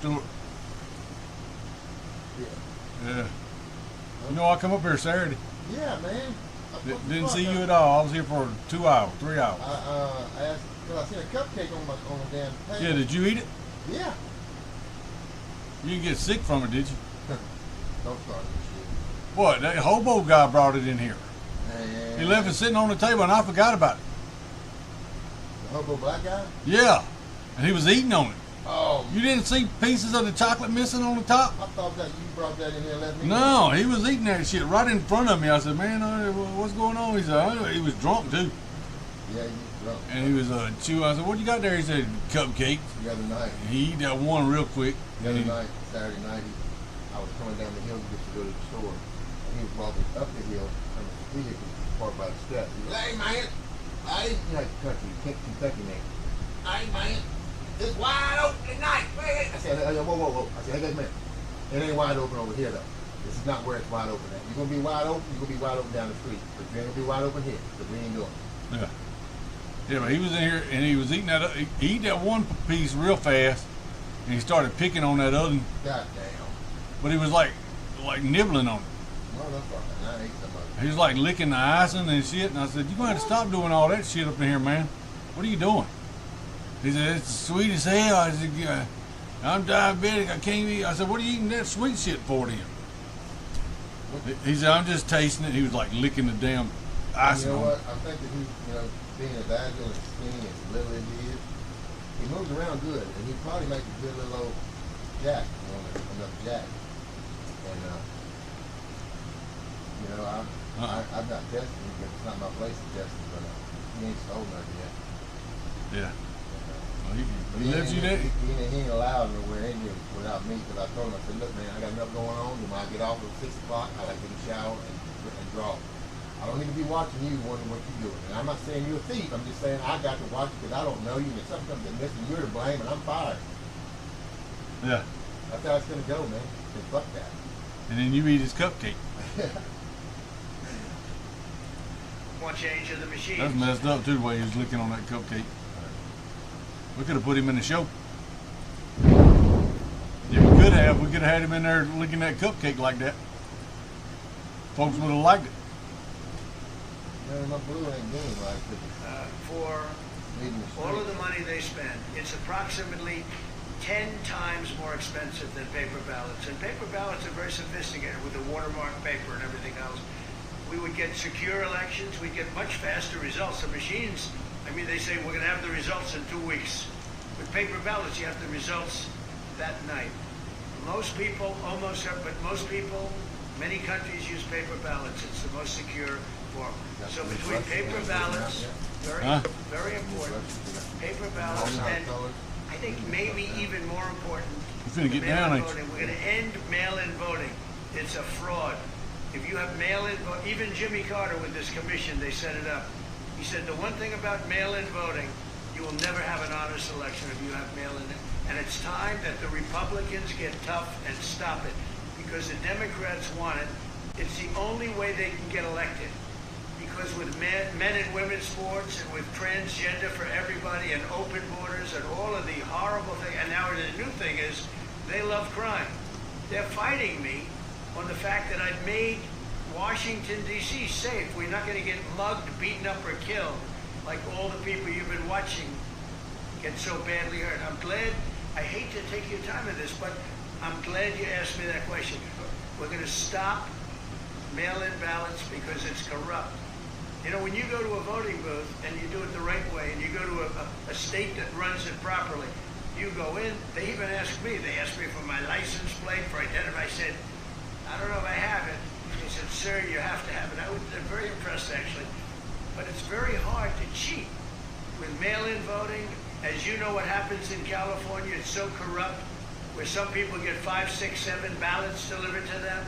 Stewart. Yeah. Yeah. You know, I come up here Saturday. Yeah, man. Didn't see you at all. I was here for 2 hours, 3 hours. I asked, because I seen a cupcake on the damn table. Yeah, did you eat it? Yeah. You didn't get sick from it, did you? Don't start this shit. What? That hobo guy brought it in here. Man. He left it sitting on the table and I forgot about it. The hobo black guy? Yeah. And he was eating on it. Oh. You didn't see pieces of the chocolate missing on the top? I thought that you brought that in here and let me No, he was eating that shit right in front of me. I said, man, what's going on? He said, he was drunk too. Yeah, he was drunk. And he was chewing. I said, what you got there? He said, cupcakes. The other night. He ate that one real quick. The other night, Saturday night, I was coming down the hill just to go to the store. And he was walking up the hill from the vehicle parked by the steps. He goes, hey, man. Hey, you like country, Kentucky man. Hey, man. It's wide open tonight, man. I said, whoa. I said, hey, man. It ain't wide open over here, though. This is not where it's wide open at. You're going to be wide open, you're going to be wide open down the street. But you ain't going to be wide open here, because we ain't doing it. Yeah. Yeah, but he was in here and he was eating that. He ate that one piece real fast, and he started picking on that other. God damn. But he was like nibbling on it. Motherfucker, I ate some of it. He was like licking the icing and shit. And I said, "You gonna have to stop doing all that shit up in here, man. What are you doing?" He said, "It's sweet as hell." I said, yeah, "I'm diabetic. I can't eat." I said, "What are you eating that sweet shit for then?" He said, "I'm just tasting it." He was like licking the damn icing. You know on what? it. I think that he, being as agile and skinny and little as he is, he moves around good, and he probably makes a good little old jack, enough jack. And I'm not testing him because it's not my place to test him, but he ain't old enough yet. Yeah. Well, he He lets you that. ain't allowed nowhere in here without me, because I told him, I said, look, man, I got enough going on. When I get off at 6 o'clock, I like to get a shower and draw. I don't need to be watching you wondering what you're doing. And I'm not saying you're a thief. I'm just saying I got to watch you because I don't know you. And if something comes to missing, you're to blame, and I'm fired. Yeah. That's how it's going to go, man. And fuck that. And then you eat his cupcake. One change of the machine. That's messed up too, the way he was licking on that cupcake. We could have put him in the show. Yeah, we could have. We could have had him in there licking that cupcake like that. Folks would have liked it. Man, my blue ain't doing right. For all of the money they spend, it's approximately 10 times more expensive than paper ballots. And paper ballots are very sophisticated with the watermark paper and everything else. We would get secure elections. We'd get much faster results. The machines, they say we're going to have the results in 2 weeks. With paper ballots, you have the results that night. Most people, many countries use paper ballots. It's the most secure form. So between paper ballots, very important, paper ballots, and I think maybe even more important, We're gonna get down, ain't you? voting. We're going to end mail-in voting. It's a fraud. If you have mail-in voting, even Jimmy Carter with this commission, they set it up. He said the one thing about mail-in voting, you will never have an honest election if you have mail-in. And it's time that the Republicans get tough and stop it, because the Democrats want it. It's the only way they can get elected. Because with men and women's sports and with transgender for everybody and open borders and all of the horrible things, and now the new thing is they love crime. They're fighting me on the fact that I've made Washington, D.C. safe. We're not going to get mugged, beaten up, or killed like all the people you've been watching get so badly hurt. I'm glad, I hate to take your time with this, but I'm glad you asked me that question. We're going to stop mail-in ballots because it's corrupt. When you go to a voting booth and you do it the right way, and you go to a state that runs it properly, you go in, they even ask me, for my license plate, for identity. I said, I don't know if I have it. He said, sir, you have to have it. They're very impressed, actually. But it's very hard to cheat with mail-in voting. As you know what happens in California, it's so corrupt, where some people get 5, 6, 7 ballots delivered to them.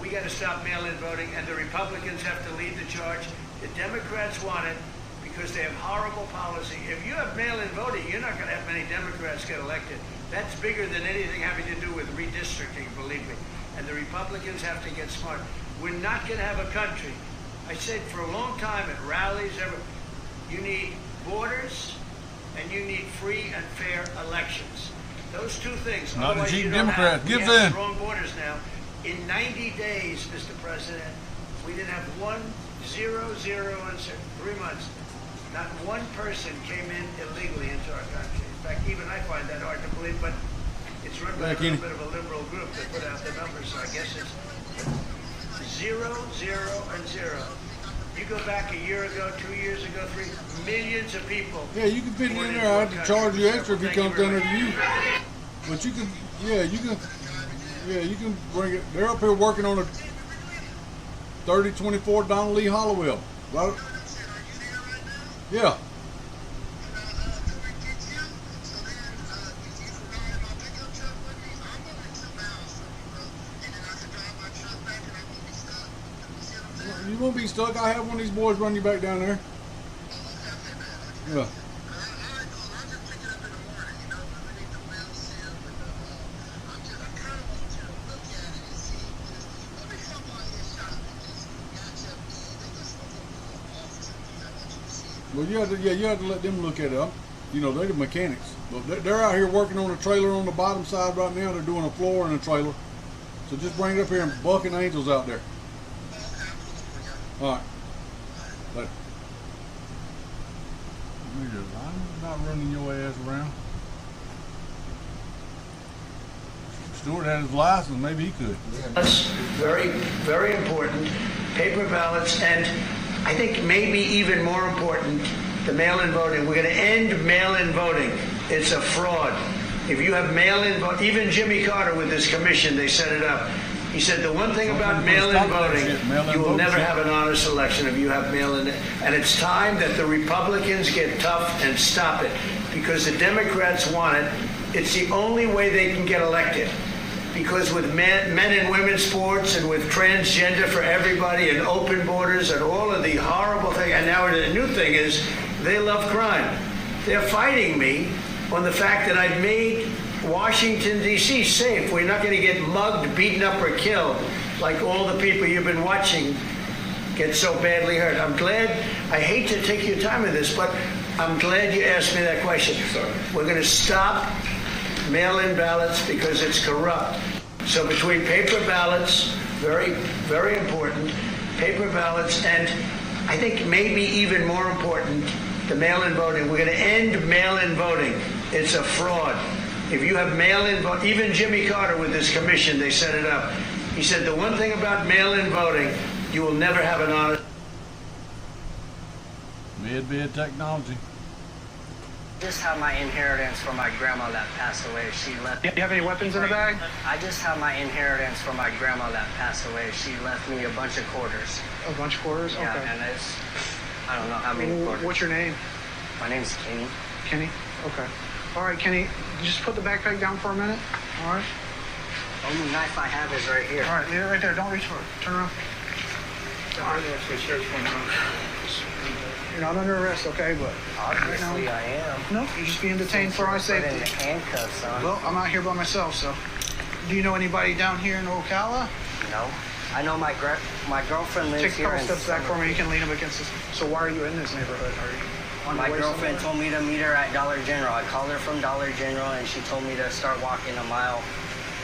We got to stop mail-in voting, and the Republicans have to lead the charge. The Democrats want it because they have horrible policy. If you have mail-in voting, you're not going to have many Democrats get elected. That's bigger than anything having to do with redistricting, believe me. And the Republicans have to get smart. We're not going to have a country. I said for a long time at rallies, you need borders and you need free and fair elections. Those two things. Not the Otherwise, cheap you don't Democrats. have, Gives we have in. strong borders now. In 90 days, Mr. President, we didn't have 0, 0, and 3 months. Not one person came in illegally into our country. In fact, even I find that hard to believe, but it's run by a little bit of a liberal group that put out the numbers, so I guess it's 0, 0, and 0. You go back a year ago, 2 years ago, 3 millions of people. Yeah, you can fit it in there. I have to charge you extra if he comes under to you. But you can, you can bring it. They're up here working on a 3024 Donald Lee Hollowell. Right? Yeah. You won't be stuck. I have one of these boys run you back down there. Yeah. Well, you have to let them look at it. You know, they're the mechanics. But they're out here working on a trailer on the bottom side right now. They're doing a floor and a trailer. So just bring it up here and bucking angels out there. All right. Later. I'm not running your ass around. Stewart had his license. Maybe he could. That's very, very important. Paper ballots, and I think maybe even more important, the mail-in voting. We're going to end mail-in voting. It's a fraud. If you have mail-in vote, even Jimmy Carter with his commission, they set it up. He said the one thing about mail-in voting, you will never have an honest election if you have mail-in. And it's time that the Republicans get tough and stop it, because the Democrats want it. It's the only way they can get elected. Because with men and women's sports and with transgender for everybody and open borders and all of the horrible things, and now the new thing is they love crime. They're fighting me on the fact that I've made Washington, D.C. safe. We're not going to get mugged, beaten up, or killed like all the people you've been watching get so badly hurt. I'm glad, I hate to take your time with this, but I'm glad you asked me that question. We're going to stop mail-in ballots because it's corrupt. So between paper ballots, very, very important, paper ballots, and I think maybe even more important, the mail-in voting. We're going to end mail-in voting. It's a fraud. If you have mail-in vote, even Jimmy Carter with his commission, they set it up. He said the one thing about mail-in voting, you will never have an honest. Mid technology. Just have my inheritance from my grandma that passed away. She left. Do you have any weapons in the bag? I just have my inheritance from my grandma that passed away. She left me a bunch of quarters. A bunch of quarters? Yeah, Okay. and it's, I don't know how many quarters. What's your name? My name's Kenny. Kenny? Okay. All right, Kenny, just put the backpack down for a minute. All right? The only knife I have is right here. All right, leave it right there. Don't reach for it. Turn around. All right. You're not under arrest, okay? But Obviously, I am. no, you're just being detained for our Put in safety. the handcuffs on. Well, I'm out here by myself, so. Do you know anybody down here in Ocala? No. I know my girlfriend lives Take a here. couple in steps back for Summer- me. You can lean up against this. So why are you in this neighborhood? Are you on My your way girlfriend somewhere? told me to meet her at Dollar General. I called her from Dollar General, and she told me to start walking a mile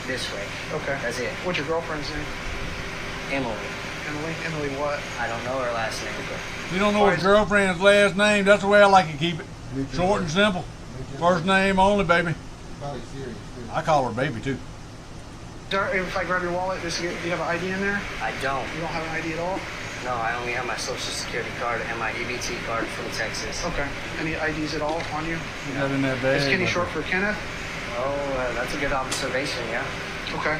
this way. Okay. That's it. What's your girlfriend's name? Emily. Emily? Emily what? I don't know her last name. You don't know his girlfriend's last name. That's the way I like to keep it. Short and simple. First name only, baby. Probably serious too. I call her baby too. If I grab your wallet, do you have an ID in there? I don't. You don't have an ID at all? No, I only have my social security card and my EBT card from Texas. Okay. Any IDs at all on you? You got in that bag. Is Kenny short for Kenneth? Oh, that's a good observation, yeah. Okay.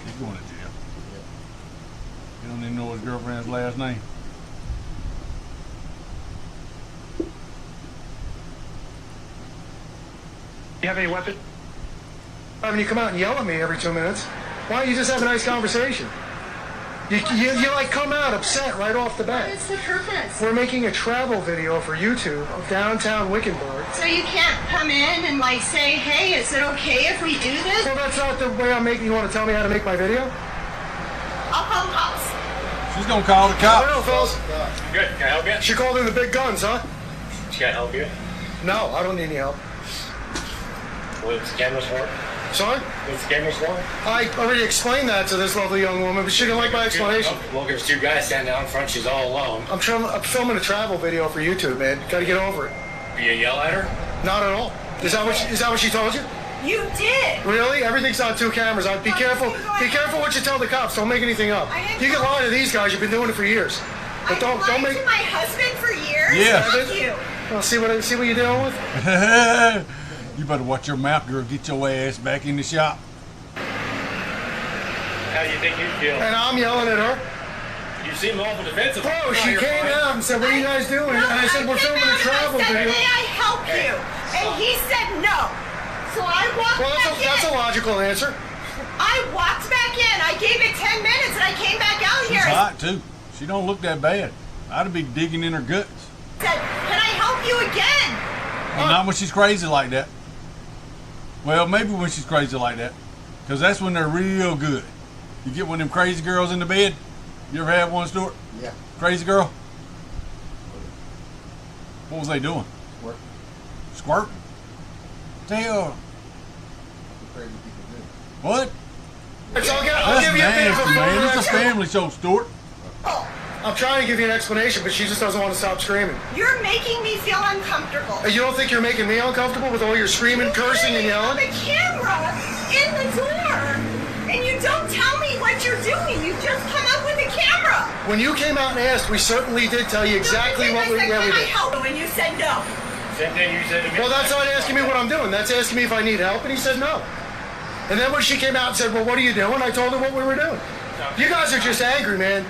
He's going to jail. You don't even know his girlfriend's last name. You have any weapon? Having you come out and yell at me every 2 minutes. Why don't you just have a nice conversation? You like come out upset right off the bat. What is the purpose? We're making a travel video for YouTube of downtown Wickenburg. So you can't come in and like say, hey, is it okay if we do this? Well, that's not the way I'm making. You want to tell me how to make my video? I'll call the cops. She's going to call the I cops. don't know, fellas. Good. Can I help you? She called in the big guns, huh? Can I help you? No, I don't need any help. What's the cameras for? Sorry? What's the cameras for? I already explained that to this lovely young woman, but she didn't like my explanation. Well, there's two guys standing out in front. She's all alone. I'm filming a travel video for YouTube, man. Gotta get over it. Do you yell at her? Not at all. Is that what she told you? You did. Really? Everything's on 2 cameras. Be careful. Be careful what you tell the cops. Don't make anything up. You can lie to these guys. You've been doing it for years. But don't make. To my husband for years. Yeah. Fuck you. Well, see what you're dealing with. You better watch your mouth, girl. Get your ass back in the shop. How do you think you feel? And I'm yelling at her. You seem awful defensive. Bro, she came out and said, "What are you guys doing?" And I said, "We're filming a travel video." May I help you? And he said no. So I walked Well, back in. that's a logical answer. I walked back in. I gave it 10 minutes and I came back out She's here. hot too. She don't look that bad. I'd be digging in her guts. I said, can I help you again? Well, not when she's crazy like that. Well, maybe when she's crazy like that. Because that's when they're real good. You get one of them crazy girls in the bed. You ever had one, Stuart? Yeah. Crazy girl? What was they doing? Work. Squirting? Tell. Crazy people do. What? I'll That's give you a bit of nasty, a man. It's a explanation. family show, Stuart. I'm trying to give you an explanation, but she just doesn't want to stop screaming. You're making me feel uncomfortable. You don't think you're making me uncomfortable with all your screaming, cursing, and On yelling? the camera in the door, and you don't tell me what you're doing. You just come up with the camera. When you came out and asked, we certainly did tell you exactly what we did. did. Can I help you? And you said no. Same thing you said to me. Well, that's not asking me what I'm doing. That's asking me if I need help, and he said no. And then when she came out and said, "Well, what are you doing?" I told her what we were doing. You guys are just angry, man.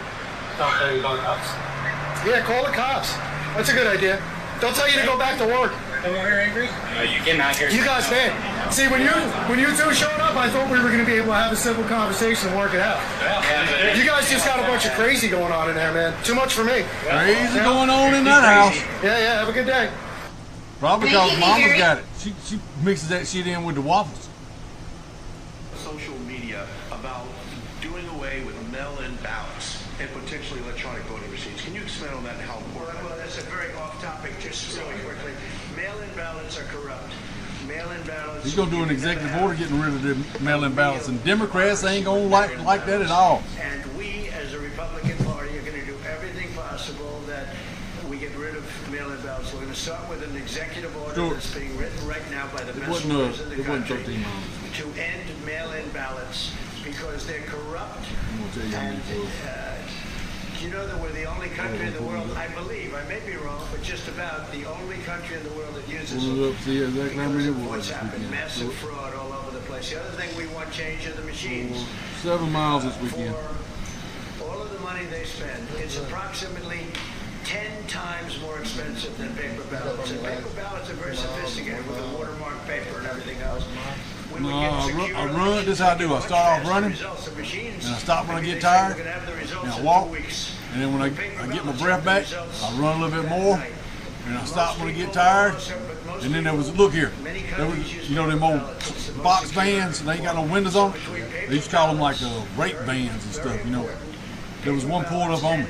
Yeah, call the cops. That's a good idea. They'll tell you to go back to work. Come over here angry? You came out here. You guys, man. See, when you two showed up, I thought we were going to be able to have a simple conversation and work it out. You guys just got a bunch of crazy going on in there, man. Too much for me. Crazy going on in that house. Yeah. Have a good day. Probably Thank because you, Mama's Gary. got it. She mixes that shit in with the waffles. Social media about doing away with mail-in ballots and potentially electronic voting machines. Can you expand on that and how important? Well, that's a very off-topic, just really quickly. Mail-in ballots are corrupt. Mail-in ballots... He's going to do an executive order getting rid of the mail-in ballots, and Democrats ain't going to like that at all. And we, as a Republican Party, are going to do everything possible that we get rid of mail-in ballots. We're going to start with an executive order Sure. that's being written right now by the It best wasn't, lawyers in the it wasn't country 13 miles. to end mail-in ballots because they're corrupt. I'm going to tell you how And many votes. you know that we're the only country in the world, I believe, I may be wrong, but just about the only country in the world that uses Pull it up, see exactly how many because it of was what's this happened. weekend. Massive fraud all over the place. The other thing we want change are the machines. 7 miles this weekend. For all of the money they spend, it's approximately 10 times more expensive than paper ballots. And paper ballots are very sophisticated with the watermark paper and everything else. We would No, get I secure run. This is how I do. I start off running, results. The machines, and I stop when I maybe get they say tired, we're gonna have the results and I in walk, 2 weeks. and then when I Paper get my ballots breath have the back, results I run a little bit more, overnight. and I Most stop when I get people tired. also- but most And then there was, people- look here, many there was, countries use you know them paper old ballots. It's the most box secure. vans, and they ain't got no windows on them. They used to call them like rape vans and stuff, you know. There was one pulled up on me.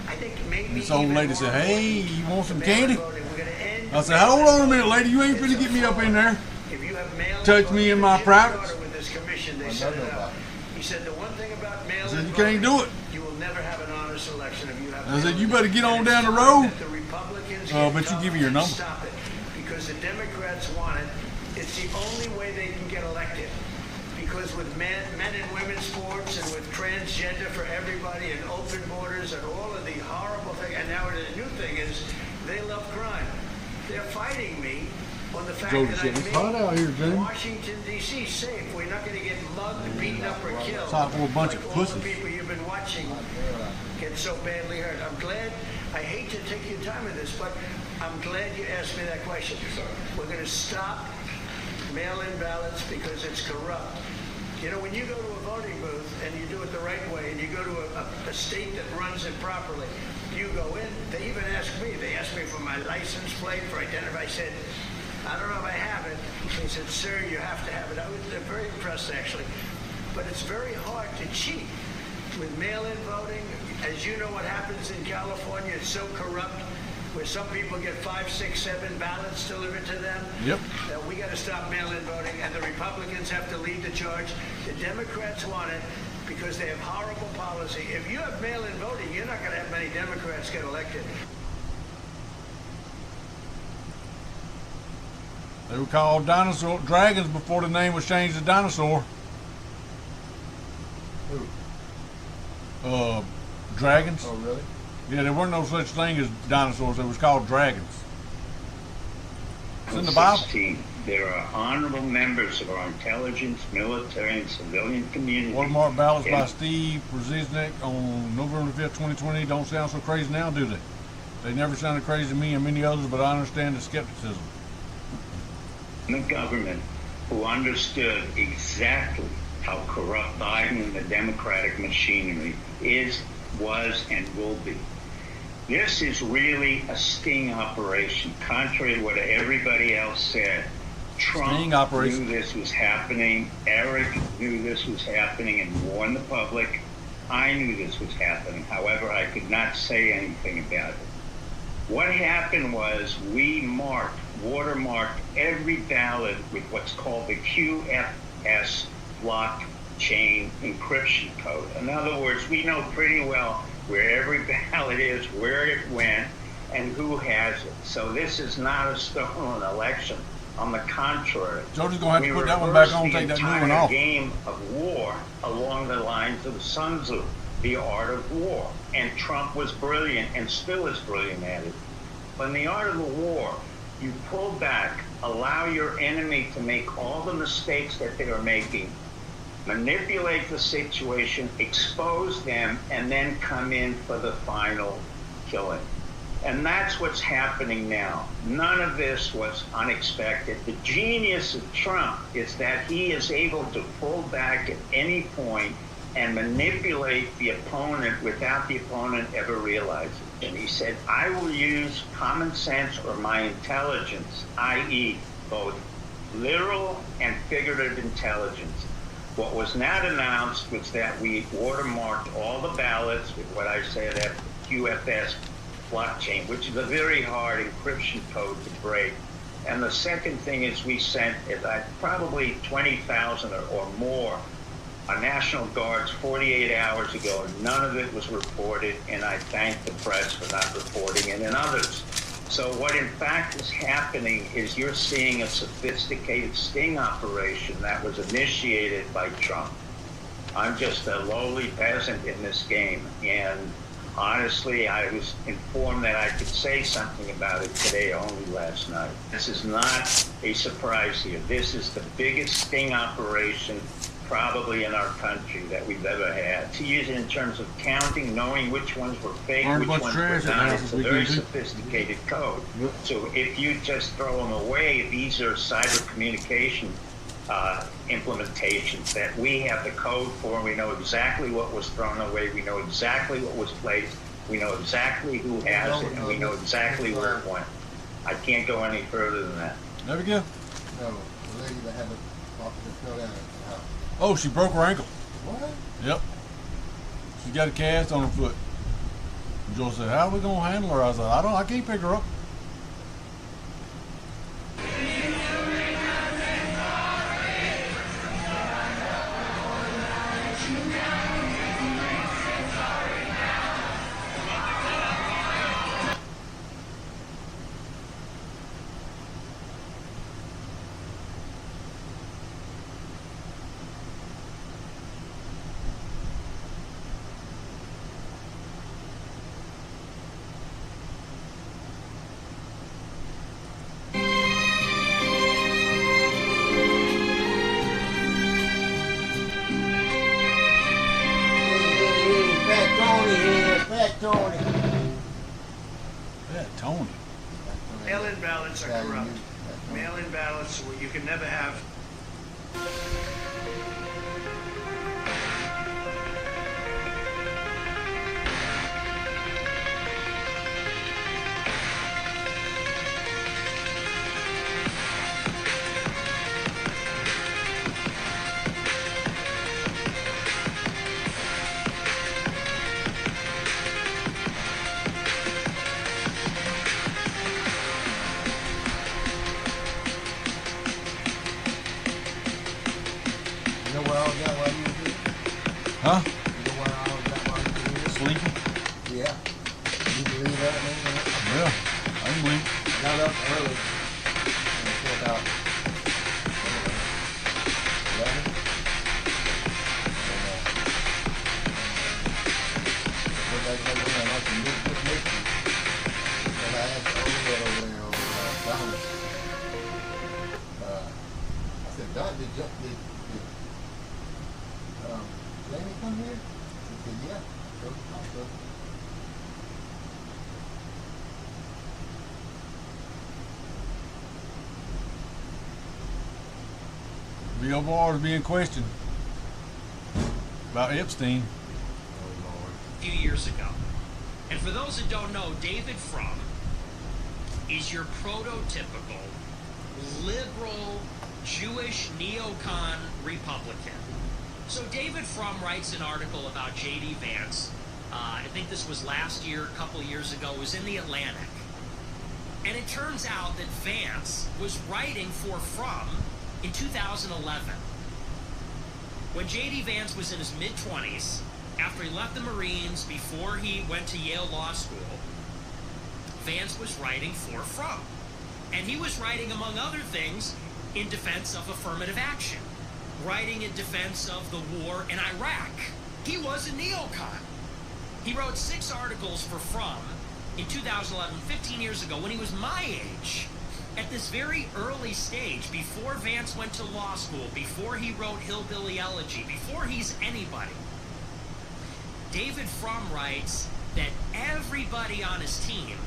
I think maybe This old even lady more said, "Hey, you want some mail-in candy?" voting. We're gonna end I said, "Hold on a minute, lady, you ain't finna get me up in there." If you have mail-in Touch voting, me in my Jimmy privates. Carter with this commission, they set it up. He said the one thing about mail-in said, "You voting, can't do it." You will never have an honest election if you have. I said, mail-in "You better get voting." on down the And it's road. time that the Republicans Oh, get but you tough give me your and number. Stop it, because the Democrats want it. It's the only way they can get elected. Because with men and women's sports and with transgender for everybody and open borders and all of the horrible things, and now the new thing is they love crime. They're fighting me on the fact Jody that said, I "It's hot out here, made Jamie." Washington, D.C. safe. We're not going to get mugged, beaten up, or killed. It's hot for a bunch of like all pussies. the people you've been watching get so badly hurt. I'm glad. I hate to take your time with this, but I'm glad you asked me that question. We're going to stop mail-in ballots because it's corrupt. You know, when you go to a voting booth and you do it the right way, and you go to a state that runs it properly, you go in. They even ask me. They asked me for my license plate for identify. I said, I don't know if I have it. They said, sir, you have to have it. They're very impressed, actually. But it's very hard to cheat with mail-in voting. As you know what happens in California, it's so corrupt. where some people get 5, 6, 7 ballots delivered to them. Yep. We got to stop mail-in voting, and the Republicans have to lead the charge. The Democrats want it because they have horrible policy. If you have mail-in voting, you're not going to have many Democrats get elected. They were called dinosaur dragons before the name was changed to dinosaur. Who? Dragons. Oh, really? Yeah, there weren't no such thing as dinosaurs. It was called dragons. It's in the Bible. 16. There are honorable members of our intelligence, military, and civilian community. Watermark ballots by Steve Brzezinski on November 5th, 2020 don't sound so crazy now, do they? They never sounded crazy to me and many others, but I understand the skepticism. The government who understood exactly how corrupt Biden and the Democratic machinery is, was, and will be. This is really a sting operation, contrary to what everybody else said. Trump knew this was happening. Eric knew this was happening and warned the public. I knew this was happening. However, I could not say anything about it. What happened was we watermarked every ballot with what's called the QFS blockchain encryption code. In other words, we know pretty well where every ballot is, where it went, and who has it. So this is not a stolen election. On the contrary, Jody's gonna have to put that one back on and take that new one off. Game of war along the lines of Sun Tzu, the art of war. And Trump was brilliant and still is brilliant at it. But in the art of the war, you pull back, allow your enemy to make all the mistakes that they are making, manipulate the situation, expose them, and then come in for the final killing. And that's what's happening now. None of this was unexpected. The genius of Trump is that he is able to pull back at any point and manipulate the opponent without the opponent ever realizing. And he said, I will use common sense or my intelligence, i.e. both literal and figurative intelligence. What was not announced was that we watermarked all the ballots with what I said at QFS blockchain, which is a very hard encryption code to break. And the second thing is we sent probably 20,000 or more National Guards 48 hours ago. None of it was reported, and I thank the press for not reporting it and others. So what in fact is happening is you're seeing a sophisticated sting operation that was initiated by Trump. I'm just a lowly peasant in this game, and honestly, I was informed that I could say something about it today, only last night. This is not a surprise here. This is the biggest sting operation probably in our country that we've ever had. To use it in terms of counting, knowing which ones were fake, which ones were not, it's a very sophisticated code. So if you just throw them away, these are cyber communication implementations that we have the code for. We know exactly what was thrown away. We know exactly what was placed. We know exactly who has it, and we know exactly where it went. I can't go any further than that. There we go. No, the lady that had the fell down at the house. Oh, she broke her ankle. What? Yep. She's got a cast on her foot. And Joe said, how are we going to handle her? I said, I can't pick her up. Tony. Yeah, Tony. Mail-in ballots are corrupt. Mail-in ballots, you can never have. Huh? You know why I was got my here? Sleeping? Yeah. You believe that, man? Yeah, I can believe. I got up early. Until about 11. I said, Doc, did Jamie come here? He said, yeah. Go to the hospital. Bill Barr is being questioned about Epstein. A few years ago. And for those that don't know, David Frum is your prototypical liberal Jewish neocon Republican. So David Frum writes an article about J.D. Vance. I think this was last year, a couple years ago. It was in the Atlantic. And it turns out that Vance was writing for Frum in 2011. When J.D. Vance was in his mid-20s, after he left the Marines, before he went to Yale Law School, Vance was writing for Frum. And he was writing, among other things, in defense of affirmative action, writing in defense of the war in Iraq. He was a neocon. He wrote 6 articles for Frum in 2011, 15 years ago, when he was my age. At this very early stage, before Vance went to law school, before he wrote Hillbilly Elegy, before he's anybody, David Frum writes that everybody on his team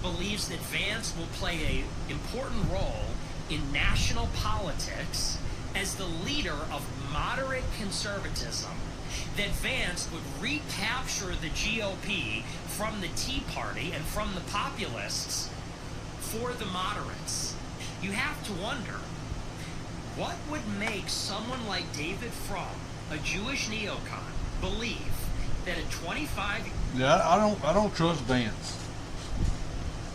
believes that Vance will play an important role in national politics as the leader of moderate conservatism, that Vance would recapture the GOP from the Tea Party and from the populists for the moderates. You have to wonder, what would make someone like David Frum, a Jewish neocon, believe that at 25... Yeah, I don't trust Vance.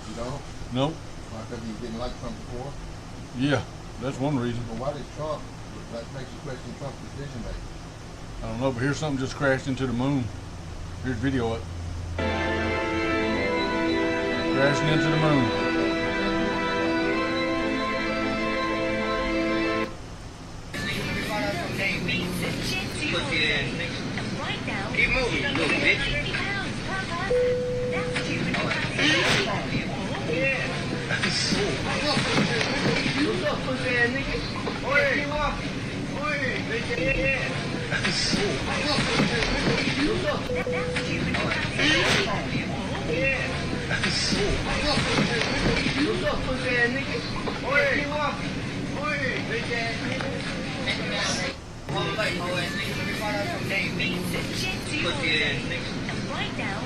You don't? Nope. Why, because he didn't like Trump before? Yeah, that's one reason. But why does Trump, that makes you question Trump's decision making? I don't know, but here's something just crashed into the moon. Here's video of it. Crashing into the moon. Keep moving, you little bitch. What's up, pussy ass nigga? Keep walking. What's up? What's up, pussy ass nigga? Keep walking. Bitch ass nigga.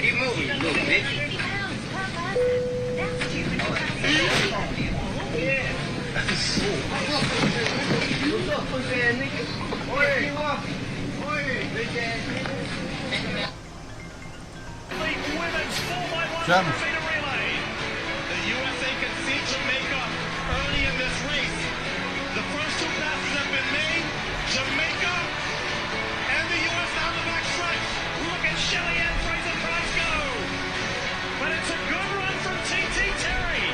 Keep moving, you little bitch. What's up, pussy ass nigga? Keep walking. Bitch ass nigga. Chapman. The USA concedes Jamaica early in this race. The first 2 passes have been made. Jamaica and the U.S. down the back stretch. Look at Shelly Ann Fraser-Price go. But it's a good run from T.T. Terry.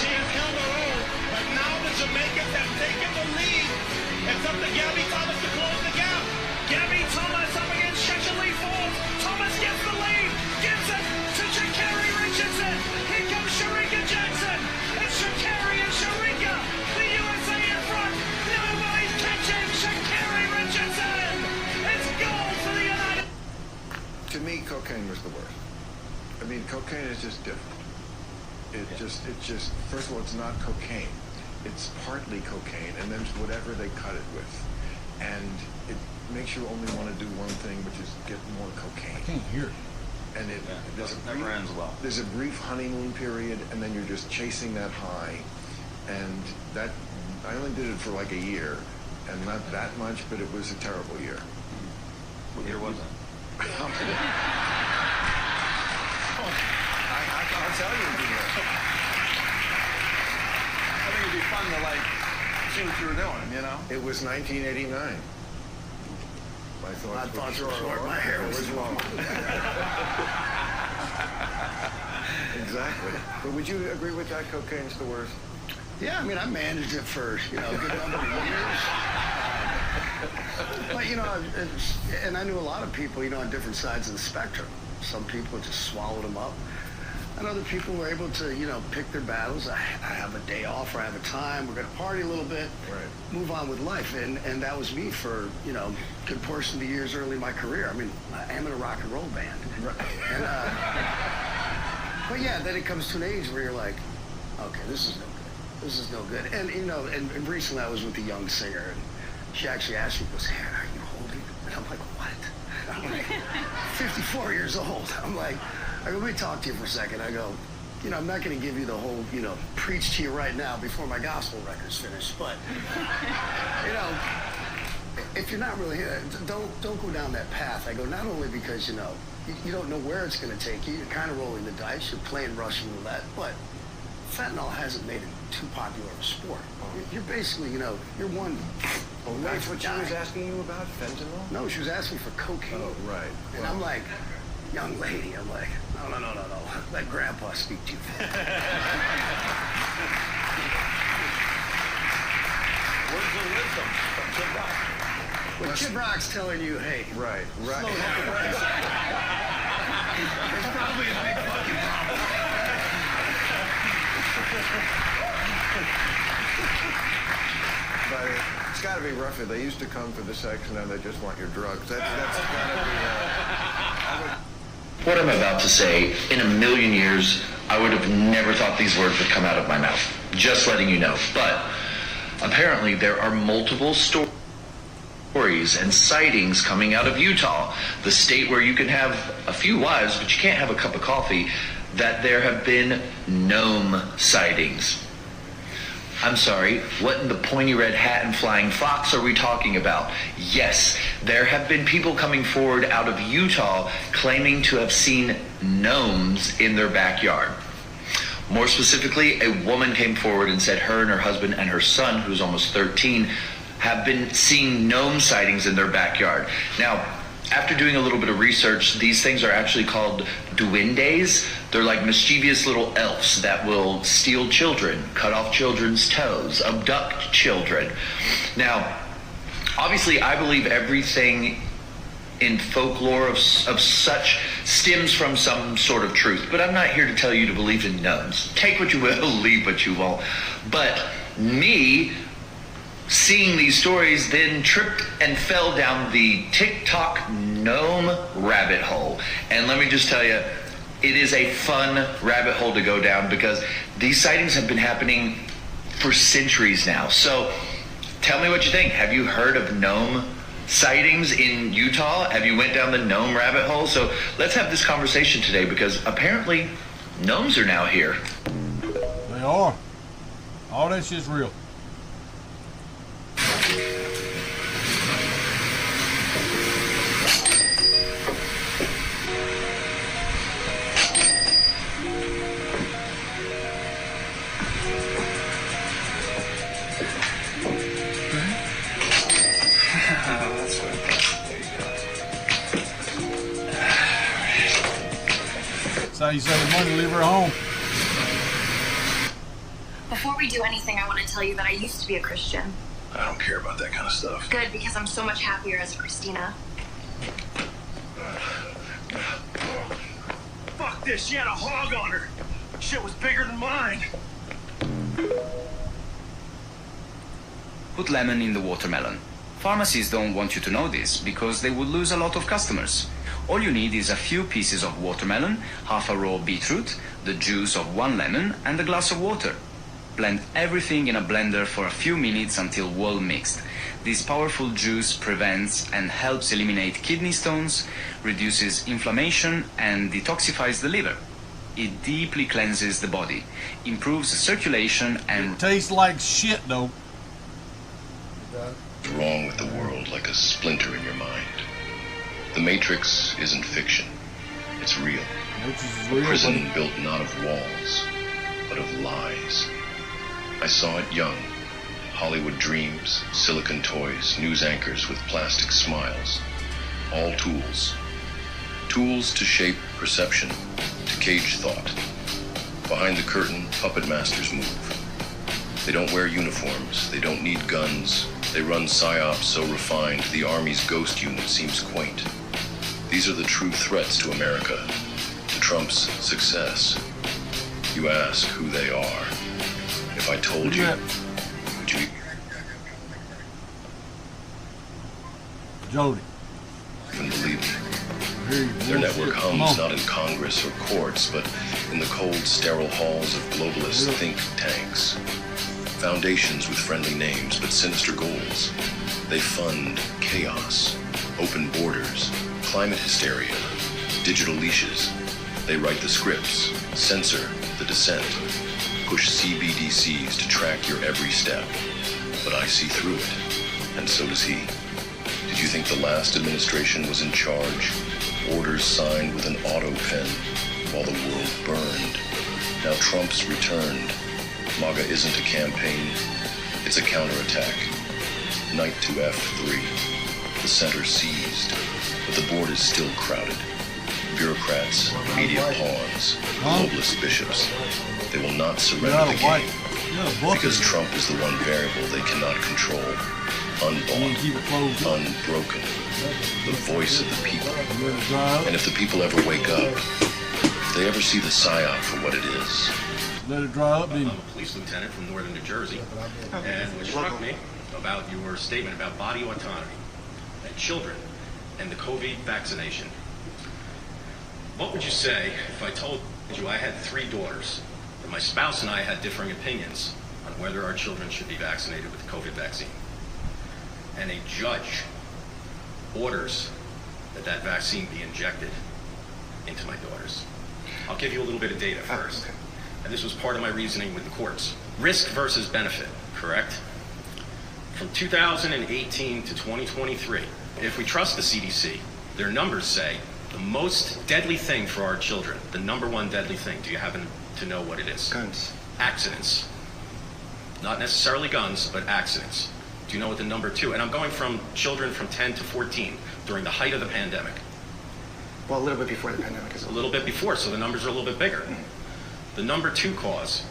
She has held her own, but now the Jamaicans have taken the lead. It's up to Gabby Thomas to close the gap. Gabby Thomas up against Shechley Forbes. Thomas gets the lead. Gives it to Sha'Carri Richardson. Here comes Sharika Jackson. It's Sha'Carri and Sharika. The USA in front. Nobody's catching Sha'Carri Richardson. It's gold for the United. To me, cocaine was the worst. I mean, cocaine is just different. It just, first of all, it's not cocaine. It's partly cocaine, and then whatever they cut it with. And it makes you only want to do one thing, which is get more cocaine. I can't hear it. And it never ends well. There's a brief honeymoon period, and then you're just chasing that high. And that, I only did it for like a year, and not that much, but it was a terrible year. What year was it? I'll tell you the year. I think it'd be fun to like see what you were doing, you know? It was 1989. My thoughts, My thoughts were were short. My hair was long. Exactly. But would you agree with that? Cocaine's the worst? Yeah, I mean, I managed it for, a good number of years. But, and I knew a lot of people, on different sides of the spectrum. Some people just swallowed them up. And other people were able to, pick their battles. I have a day off or I have a time. We're going to party a little bit, move on with life. And that was me for, a good portion of the years early in my career. I mean, I am in a rock and roll band. Right. And, but yeah, then it comes to an age where you're like, okay, this is no good. This is no good. And, and recently I was with a young singer, and she actually asked me, goes, hey, are you holding? And I'm like, what? I'm like, 54 years old. I'm like, let me talk to you for a second. I go, I'm not going to give you the whole, preach to you right now before my gospel record's finished. But, if you're not really, don't go down that path. I go, not only because, you don't know where it's going to take you. You're kind of rolling the dice. You're playing Russian roulette. But fentanyl hasn't made it too popular of a sport. You're basically, you're one. Oh, that's what she was asking you about, fentanyl? No, she was asking for cocaine. Oh, right. And I'm like, young lady, no. Let Grandpa speak to you. Words of wisdom from Kid Rock. Well, Kid Rock's telling you, hey, right. Slow down. There's probably a big fucking problem. But it's got to be rough. They used to come for the sex, and now they just want your drugs. That's got to be. What I'm about to say, in a million years, I would have never thought these words would come out of my mouth. Just letting you know. But apparently, there are multiple stories and sightings coming out of Utah, the state where you can have a few wives, but you can't have a cup of coffee, that there have been gnome sightings. I'm sorry, what in the pointy red hat and flying fox are we talking about? Yes, there have been people coming forward out of Utah claiming to have seen gnomes in their backyard. More specifically, a woman came forward and said her and her husband and her son, who's almost 13, have been seeing gnome sightings in their backyard. Now, after doing a little bit of research, these things are actually called duendes. They're like mischievous little elves that will steal children, cut off children's toes, abduct children. Now, obviously, I believe everything in folklore of such stems from some sort of truth. But I'm not here to tell you to believe in gnomes. Take what you will, leave what you won't. But me seeing these stories then tripped and fell down the TikTok gnome rabbit hole. And let me just tell you, it is a fun rabbit hole to go down because these sightings have been happening for centuries now. So tell me what you think. Have you heard of gnome sightings in Utah? Have you went down the gnome rabbit hole? So let's have this conversation today because apparently gnomes are now here. They are. All that shit's real. That's how you save the money, leave her home. Before we do anything, I want to tell you that I used to be a Christian. I don't care about that kind of stuff. Good, because I'm so much happier as a Christina. Fuck this, she had a hog on her. Shit was bigger than mine. Put lemon in the watermelon. Pharmacies don't want you to know this because they would lose a lot of customers. All you need is a few pieces of watermelon, half a raw beetroot, the juice of 1 lemon, and a glass of water. Blend everything in a blender for a few minutes until well mixed. This powerful juice prevents and helps eliminate kidney stones, reduces inflammation, and detoxifies the liver. It deeply cleanses the body, improves circulation, and... It tastes like shit, though. What's wrong with the world like a splinter in your mind? The Matrix isn't fiction. It's real. A prison built not of walls, but of lies. I saw it young. Hollywood dreams, silicon toys, news anchors with plastic smiles. all tools. Tools to shape perception, to cage thought. Behind the curtain, puppet masters move. They don't wear uniforms, they don't need guns. They run psyops so refined, the Army's ghost unit seems quaint. These are the true threats to America, to Trump's success. You ask who they are. If I told you, would you... Jody. Even believe me. Their network hums not in Congress or courts, but in the cold, sterile halls of globalist think tanks. Foundations with friendly names, but sinister goals. They fund chaos, open borders, climate hysteria, digital leashes. They write the scripts, censor the dissent, push CBDCs to track your every step. But I see through it, and so does he. Did you think the last administration was in charge? Orders signed with an auto pen while the world burned. Now Trump's returned. MAGA isn't a campaign, it's a counterattack. Knight to F3. The center seized, but the board is still crowded. Bureaucrats, media pawns, globalist bishops. They will not surrender the game. Because Trump is the one variable they cannot control. Unbought, unbroken. The voice of the people. And if the people ever wake up, if they ever see the psyop for what it is. Let it dry up, I'm a police lieutenant from northern New Jersey, and what struck me about your statement about body autonomy and children and the COVID vaccination, what would you say if I told you I had 3 daughters, and my spouse and I had differing opinions on whether our children should be vaccinated with the COVID vaccine, and a judge orders that that vaccine be injected into my daughters? I'll give you a little bit of data first. And this was part of my reasoning with the courts. Risk versus benefit, correct? From 2018 to 2023, if we trust the CDC, their numbers say the most deadly thing for our children, the number one deadly thing, do you happen to know what it is? Guns. Accidents. Not necessarily guns, but accidents. Do you know what the number 2? And I'm going from children from 10 to 14 during the height of the pandemic. Well, a little bit before the pandemic. A little bit before, so the numbers are a little bit bigger. The number 2 cause,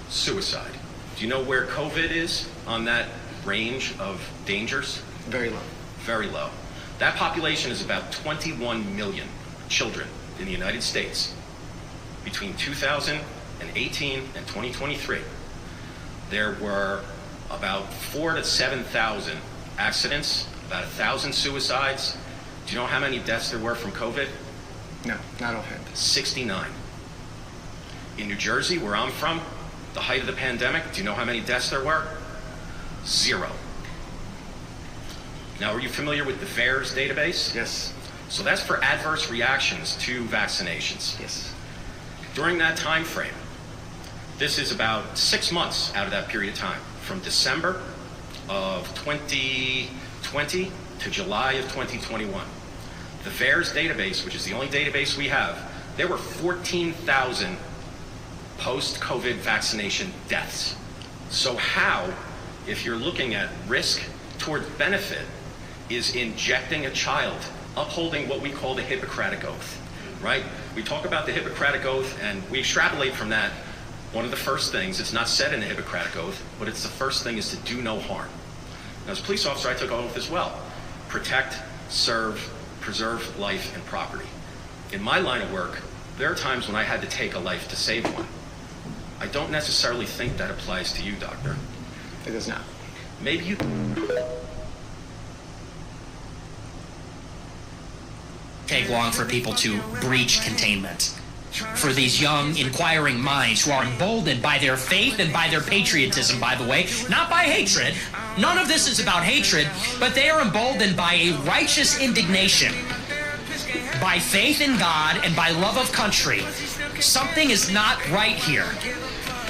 suicide. Do you know where COVID is on that range of dangers? Very low. Very low. That population is about 21 million children in the United States. Between 2018 and 2023, there were about 4,000 to 7,000 accidents, about 1,000 suicides. Do you know how many deaths there were from COVID? No, not offhand. 69. In New Jersey, where I'm from, the height of the pandemic, do you know how many deaths there were? 0. Now, are you familiar with the FES database? Yes. So that's for adverse reactions to vaccinations. Yes. During that time frame, this is about 6 months out of that period of time, from December of 2020 to July of 2021. The FES database, which is the only database we have, there were 14,000 post-COVID vaccination deaths. So how, if you're looking at risk toward benefit, is injecting a child, upholding what we call the Hippocratic Oath, right? We talk about the Hippocratic Oath and we extrapolate from that. One of the first things, it's not said in the Hippocratic Oath, but it's the first thing is to do no harm. Now, as a police officer, I took an oath as well. Protect, serve, preserve life and property. In my line of work, there are times when I had to take a life to save one. I don't necessarily think that applies to you, Doctor. It does not. Maybe you... Take long for people to breach containment. For these young, inquiring minds who are emboldened by their faith and by their patriotism, by the way, not by hatred. None of this is about hatred, but they are emboldened by a righteous indignation, by faith in God and by love of country. Something is not right here.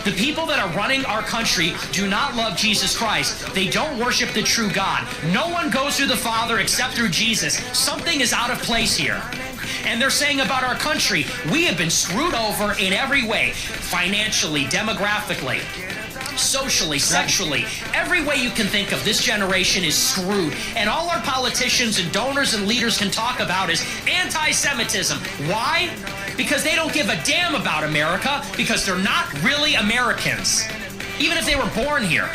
The people that are running our country do not love Jesus Christ. They don't worship the true God. No one goes through the Father except through Jesus. Something is out of place here. And they're saying about our country, we have been screwed over in every way, financially, demographically. socially, sexually, every way you can think of, this generation is screwed. And all our politicians and donors and leaders can talk about is anti-Semitism. Why? Because they don't give a damn about America, because they're not really Americans. Even if they were born here.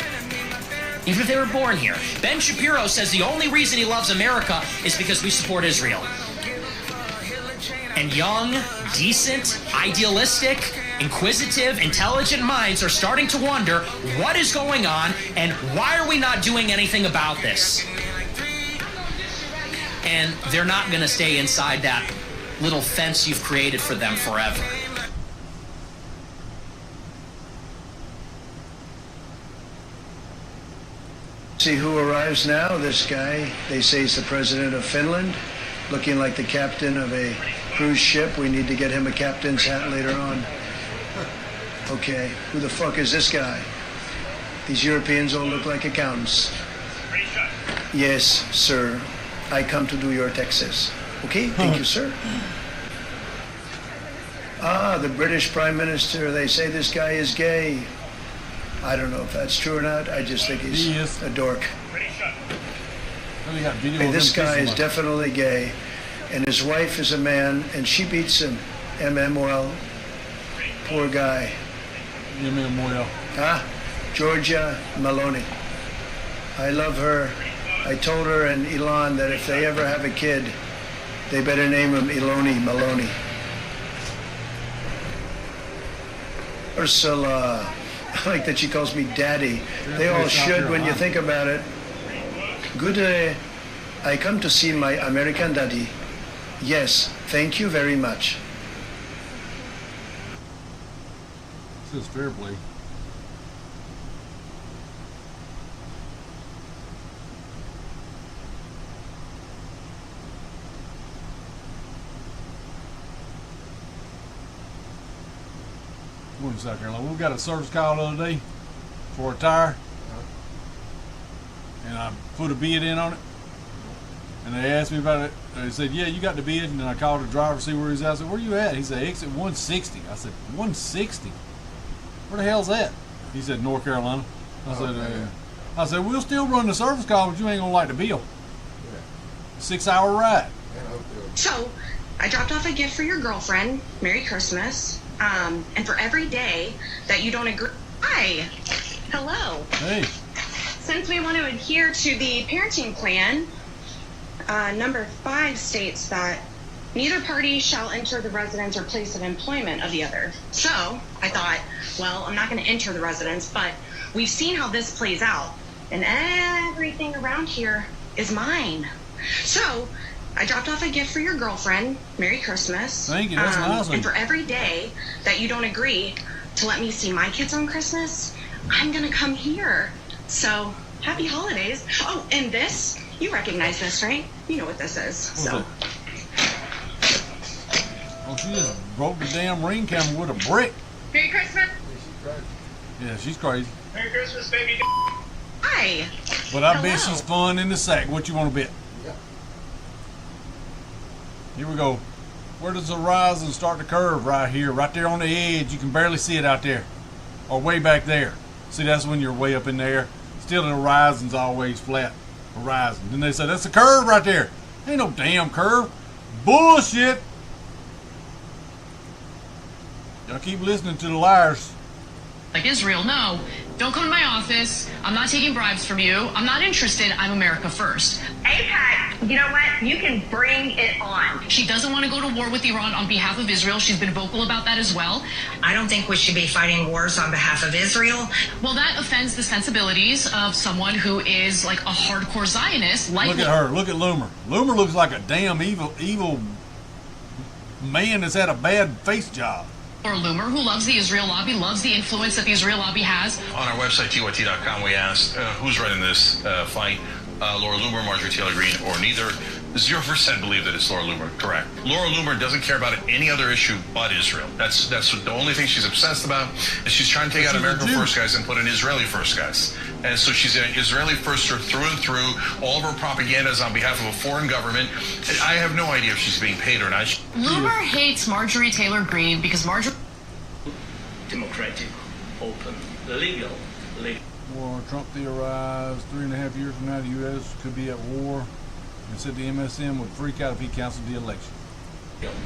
Even if they were born here. Ben Shapiro says the only reason he loves America is because we support Israel. And young, decent, idealistic, inquisitive, intelligent minds are starting to wonder what is going on and why are we not doing anything about this? And they're not going to stay inside that little fence you've created for them forever. See who arrives now? This guy, they say he's the president of Finland, looking like the captain of a cruise ship. We need to get him a captain's hat later on. Okay, who the fuck is this guy? These Europeans all look like accountants. Yes, sir. I come to do your taxes. Okay, thank you, sir. Ah, the British Prime Minister. They say this guy is gay. I don't know if that's true or not. I just think he's a dork. Hey, this guy is definitely gay, and his wife is a man, and she beats him. Well, poor guy. Georgia Maloney. I love her. I told her and Elon that if they ever have a kid, they better name him Eloni Maloney. Ursula. I like that she calls me daddy. They all should when you think about it. Good day. I come to see my American daddy. Yes, thank you very much. This is fair play. Morning, South Carolina. We got a service call the other day for a tire, and I put a bid in on it, and they asked me about it. They said, yeah, you got the bid, and then I called the driver to see where he's at. I said, where you at? He said, exit 160. I said, 160? Where the hell's that? He said, North Carolina. I said, we'll still run the service call, but you ain't gonna like the bill. 6-hour ride. So, I dropped off a gift for your girlfriend. Merry Christmas. And for every day that you don't agree. Hi. Hello. Hey. Since we want to adhere to the parenting plan, number 5 states that neither party shall enter the residence or place of employment of the other. So I thought, well, I'm not going to enter the residence, but we've seen how this plays out, and everything around here is mine. So I dropped off a gift for your girlfriend. Merry Christmas. Thank you. That's nice. And for every day that you don't agree to let me see my kids on Christmas, I'm going to come here. So happy holidays. Oh, and this, you recognize this, right? You know what this is. Well, she just broke the damn ring camera with a brick. Merry Christmas. Yeah, she's crazy. Merry Christmas, baby. Hi. But I bet she's fun in the sack. What you want to bet? Here we go. Where does the horizon start to curve? Right here, right there on the edge. You can barely see it out there, or way back there. See, that's when you're way up in there. Still, the horizon's always flat. Horizon. Then they say that's a curve right there. Ain't no damn curve. Bullshit. Y'all keep listening to the liars. Like Israel, no. Don't come to my office. I'm not taking bribes from you. I'm not interested. I'm America first. AIPAC, you know what? You can bring it on. She doesn't want to go to war with Iran on behalf of Israel. She's been vocal about that as well. I don't think we should be fighting wars on behalf of Israel. Well, that offends the sensibilities of someone who is like a hardcore Zionist. Like look at her. Look at Loomer. Loomer looks like a damn evil man that's had a bad face job. Laura Loomer, who loves the Israel lobby, loves the influence that the Israel lobby has. On our website, tyt.com, we asked who's running this fight, Laura Loomer, Marjorie Taylor Greene, or neither. 0% believe that it's Laura Loomer. Correct. Laura Loomer doesn't care about any other issue but Israel. That's the only thing she's obsessed about. Is she's trying to take out American first guys and put in Israeli first guys. And so she's an Israeli firster through and through. All of her propaganda is on behalf of a foreign government. And I have no idea if she's being paid or not. Loomer hates Marjorie Taylor Greene because Marjorie... Democratic, open, legal War. Trump theorized 3.5 years from now the U.S. could be at war, and said the MSM would freak out if he canceled the election.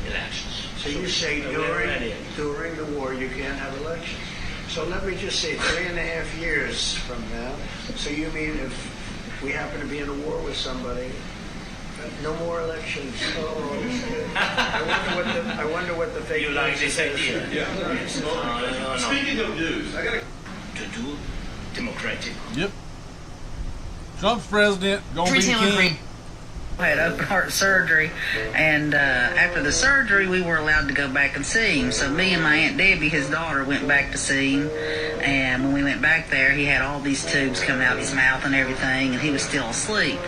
Elections. So you say during the war you can't have elections. So let me just say 3.5 years from now. So you mean if we happen to be in a war with somebody, no more elections? Oh, I wonder what the fake You like this idea? Yeah. No. Speaking of news, I got to do democratic. Yep. Trump's president, gonna be king. I had open heart surgery, and after the surgery, we were allowed to go back and see him. So me and my Aunt Debbie, his daughter, went back to see him. And when we went back there, he had all these tubes coming out of his mouth and everything, and he was still asleep.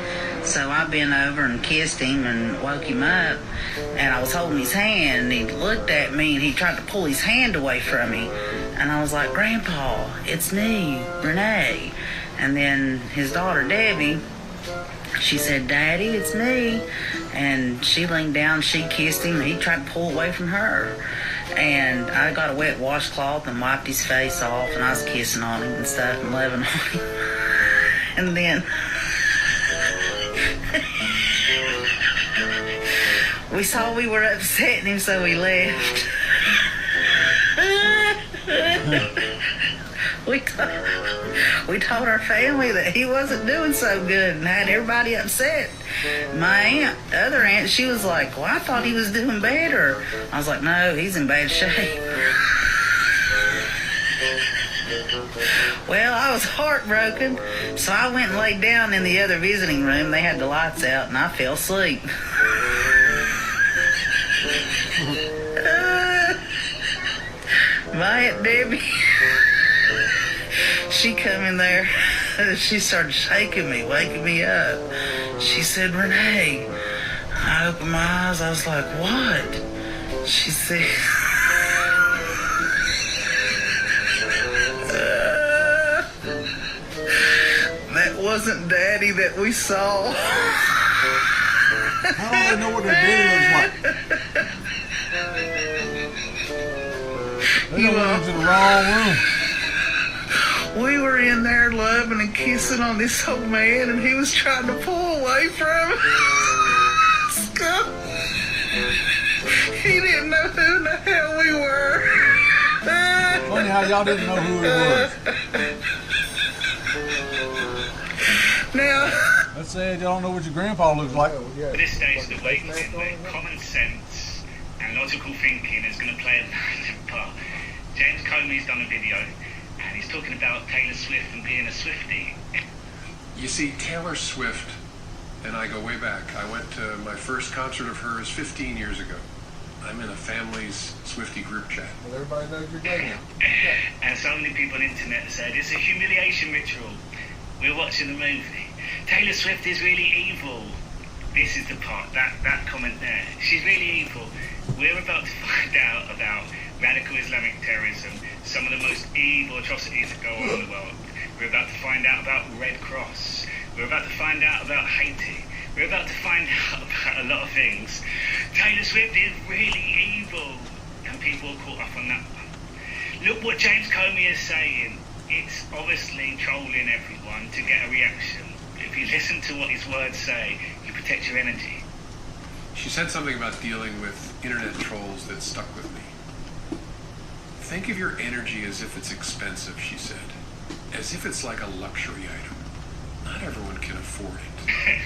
So I bent over and kissed him and woke him up, and I was holding his hand, and he looked at me, and he tried to pull his hand away from me. And I was like, "Grandpa, it's me, Renee." And then his daughter, Debbie, she said, "Daddy, it's me." And she leaned down, she kissed him, and he tried to pull away from her. And I got a wet washcloth and wiped his face off, and I was kissing on him and stuff and loving on him. And then we saw we were upsetting him, so we left. We told our family that he wasn't doing so good and had everybody upset. My aunt, the other aunt, she was like, "Well, I thought he was doing better." I was like, "No, he's in bad shape." Well, I was heartbroken, so I went and laid down in the other visiting room. They had the lights out, and I fell asleep. My Aunt Debbie, she come in there, she started shaking me, waking me up. She said, "Renee." I opened my eyes, I was like, "What?" She said, "That wasn't Daddy that we saw." How do they know what their daddy looks like? They went into the wrong room. We were in there loving and kissing on this old man, and he was trying to pull away from us. He didn't know who the hell we were. Funny how y'all didn't know who he was. Now, let's say y'all don't know what your grandpa looks like. This stage of the waiting game where common sense and logical thinking is going to play a massive part. James Comey's done a video, and he's talking about Taylor Swift and being a Swiftie. You see, Taylor Swift and I go way back. I went to my first concert of hers 15 years ago. I'm in a family's Swiftie group chat. Well, everybody knows you're gay now. And so many people on the internet said, "It's a humiliation ritual. We're watching the movie. Taylor Swift is really evil." This is the part, that comment there. She's really evil. We're about to find out about radical Islamic terrorism, some of the most evil atrocities that go on in the world. We're about to find out about Red Cross. We're about to find out about Haiti. We're about to find out about a lot of things. Taylor Swift is really evil, and people are caught up on that one. Look what James Comey is saying. It's obviously trolling everyone to get a reaction. If you listen to what his words say, you protect your energy. She said something about dealing with internet trolls that stuck with me. Think of your energy as if it's expensive, she said. As if it's like a luxury item. Not everyone can afford it.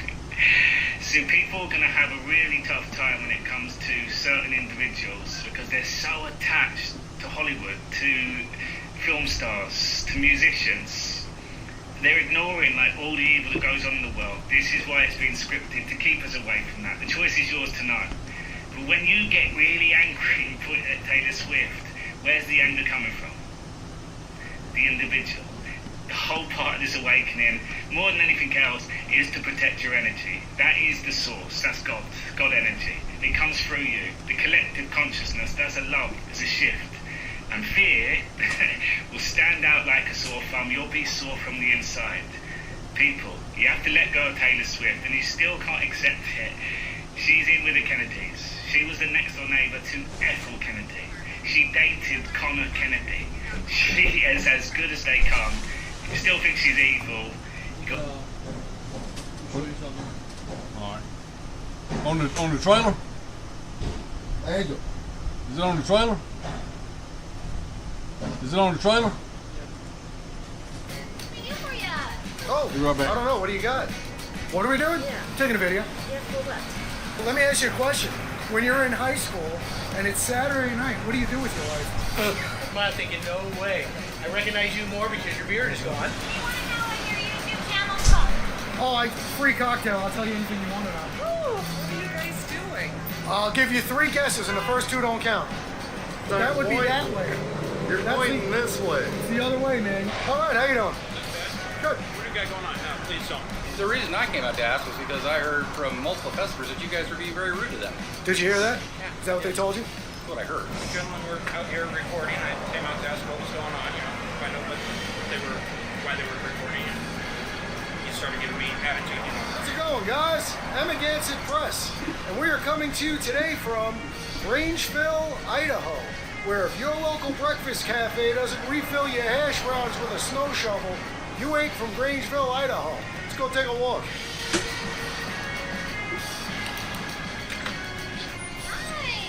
So people are going to have a really tough time when it comes to certain individuals because they're so attached to Hollywood, to film stars, to musicians. They're ignoring like all the evil that goes on in the world. This is why it's been scripted, to keep us away from that. The choice is yours tonight. But when you get really angry and put at Taylor Swift, where's the anger coming from? The individual. The whole part of this awakening, more than anything else, is to protect your energy. That is the source. That's God. God energy. It comes through you. The collective consciousness, that's a love, it's a shift. And fear will stand out like a sore thumb. You'll be sore from the inside. People, you have to let go of Taylor Swift, and you still can't accept it. She's in with the Kennedys. She was the next door neighbor to Ethel Kennedy. She dated Connor Kennedy. She is as good as they come. He still thinks he's evil. All right. On the trailer? Angel. Is it on the trailer? Is it on the trailer? Oh, Be right back. I don't know. What do you got? What are we doing? Taking a video. Well, let me ask you a question. When you're in high school and it's Saturday night, what do you do with your life? I'm thinking, no way. I recognize you more because your beard is gone. Oh, free cocktail. I'll tell you anything you want to know. What are you guys doing? I'll give you 3 guesses, and the first 2 don't count. So that would be that way. You're pointing this way. It's the other way, man. All right, how you doing? Good. What do you got going on now? Please don't. The reason I came out to ask was because I heard from multiple customers that you guys were being very rude to them. Did you hear that? Yeah. Is that what they told you? That's what I heard. The gentlemen were out here recording. I came out to ask what was going on, find out why they were recording, and he started giving me attitude, How's it going, guys? Emmagansett Press, and we are coming to you today from Grangeville, Idaho, where if your local breakfast cafe doesn't refill your hash browns with a snow shovel, you ain't from Grangeville, Idaho. Let's go take a walk.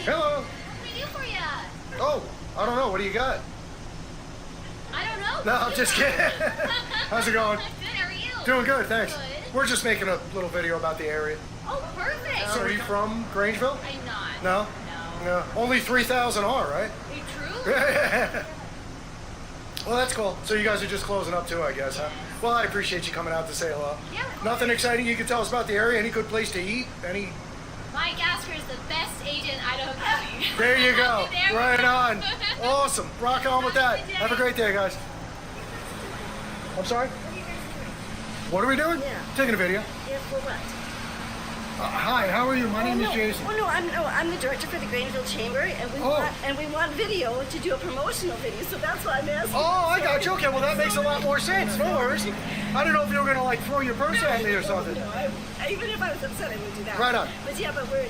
Hello. What can we do for you? Oh, I don't know. What do you got? I don't know. No, I'm just kidding. How's it going? Good, how are you? Doing good, thanks. Good. We're just making a little video about the area. Oh, perfect. So are you from Grangeville? I'm not. No? No. Only 3,000 are, right? Are you true? Well, that's cool. So you guys are just closing up too, I guess, huh? Well, I appreciate you coming out to say hello. Yeah. Nothing exciting you can tell us about the area? Any good place to eat? Any? Mike Gasker is the best agent in Idaho County. There you go. There we Right go. on. Awesome. Rock on with that. Have a great day, guys. I'm sorry? What are we doing? Yeah. Taking a video. Yeah, for what? Hi, how are you? My name is Jason. Oh no, I'm the director for the Grangeville Chamber, and we want video to do a promotional video, so that's why I'm asking. Oh, I got you. Okay, well that makes a lot more sense. No worries. I don't know if you were gonna like throw your purse at me or something. No, even if I was upset, I would do that. Right on. But yeah, but we're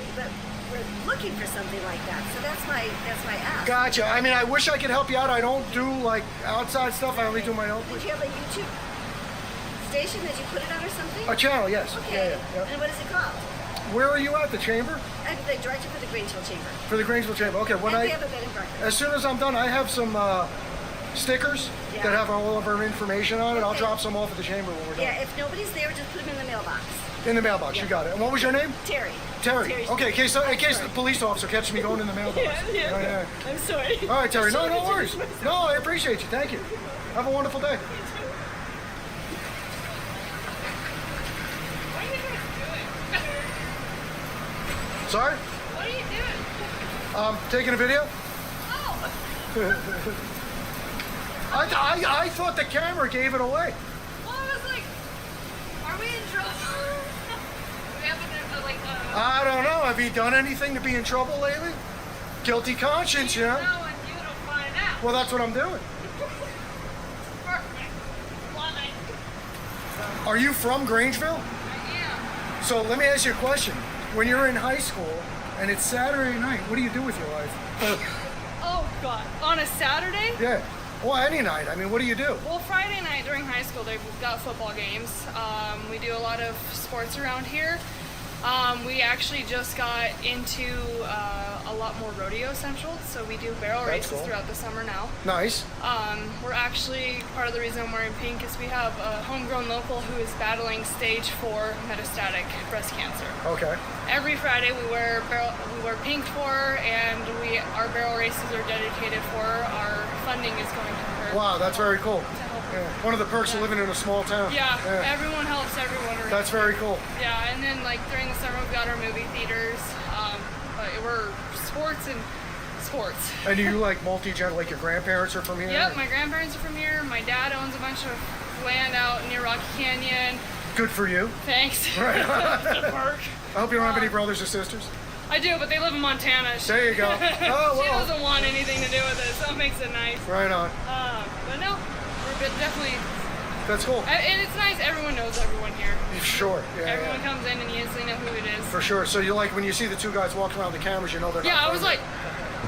looking for something like that, so that's my ask. Gotcha. I mean, I wish I could help you out. I don't do like outside stuff. I only do my own. Did you have a YouTube station that you put it on or something? A channel, yes. Okay. Yeah. And what is it called? Where are you at? The chamber? I'm the director for the Grangeville Chamber. For the Grangeville Chamber. Okay. And we have a bed and breakfast. As soon as I'm done, I have some stickers that have all of our information on it. I'll drop some off at the chamber when we're done. Yeah, if nobody's there, just put them in the mailbox. In the mailbox, you got it. And what was your name? Terry. Terry. Okay, in case the police officer catches me going in the mailbox. Yeah. I'm sorry. All right, Terry. No worries. No, I appreciate you. Thank you. Have a wonderful day. Sorry? What are you doing? Taking a video? Oh. I thought the camera gave it away. Well, I was like, are we in trouble? We have I don't know. Have you done anything to be in trouble lately? Guilty conscience, you know? No, and you don't find out. Well, that's what I'm doing. Perfect. Love it. Are you from Grangeville? I am. So let me ask you a question. When you're in high school and it's Saturday night, what do you do with your life? Oh, God. On a Saturday? Yeah. Well, any night. I mean, what do you do? Well, Friday night during high school, they've got football games. We do a lot of sports around here. We actually just got into a lot more rodeo central, so we do barrel races cool. throughout the summer now. Nice. We're actually, part of the reason I'm wearing pink is we have a homegrown local who is battling stage 4 metastatic breast cancer. Okay. Every Friday we wear pink for, and our barrel races are dedicated for. Our funding is going to her. Wow, that's very cool. Yeah. One of the perks of living in a small town. Yeah, everyone helps everyone around. That's very cool. Yeah, and then like during the summer we've got our movie theaters. But we're sports. And you like multi-gen, like your grandparents are from here? Yep, my grandparents are from here. My dad owns a bunch of land out near Rocky Canyon. Good for you. Thanks. Right. It's a perk. I hope you don't have any brothers or sisters. I do, but they live in Montana. There you go. Oh, She well. doesn't want anything to do with it, so it makes it nice. Right on. But no, we're definitely. That's cool. And it's nice. Everyone knows everyone here. Sure. Yeah. Everyone comes in and you instantly know who it is. For sure. So you like when you see the two guys walking around the cameras, you know they're. Yeah, not I was friendly. like,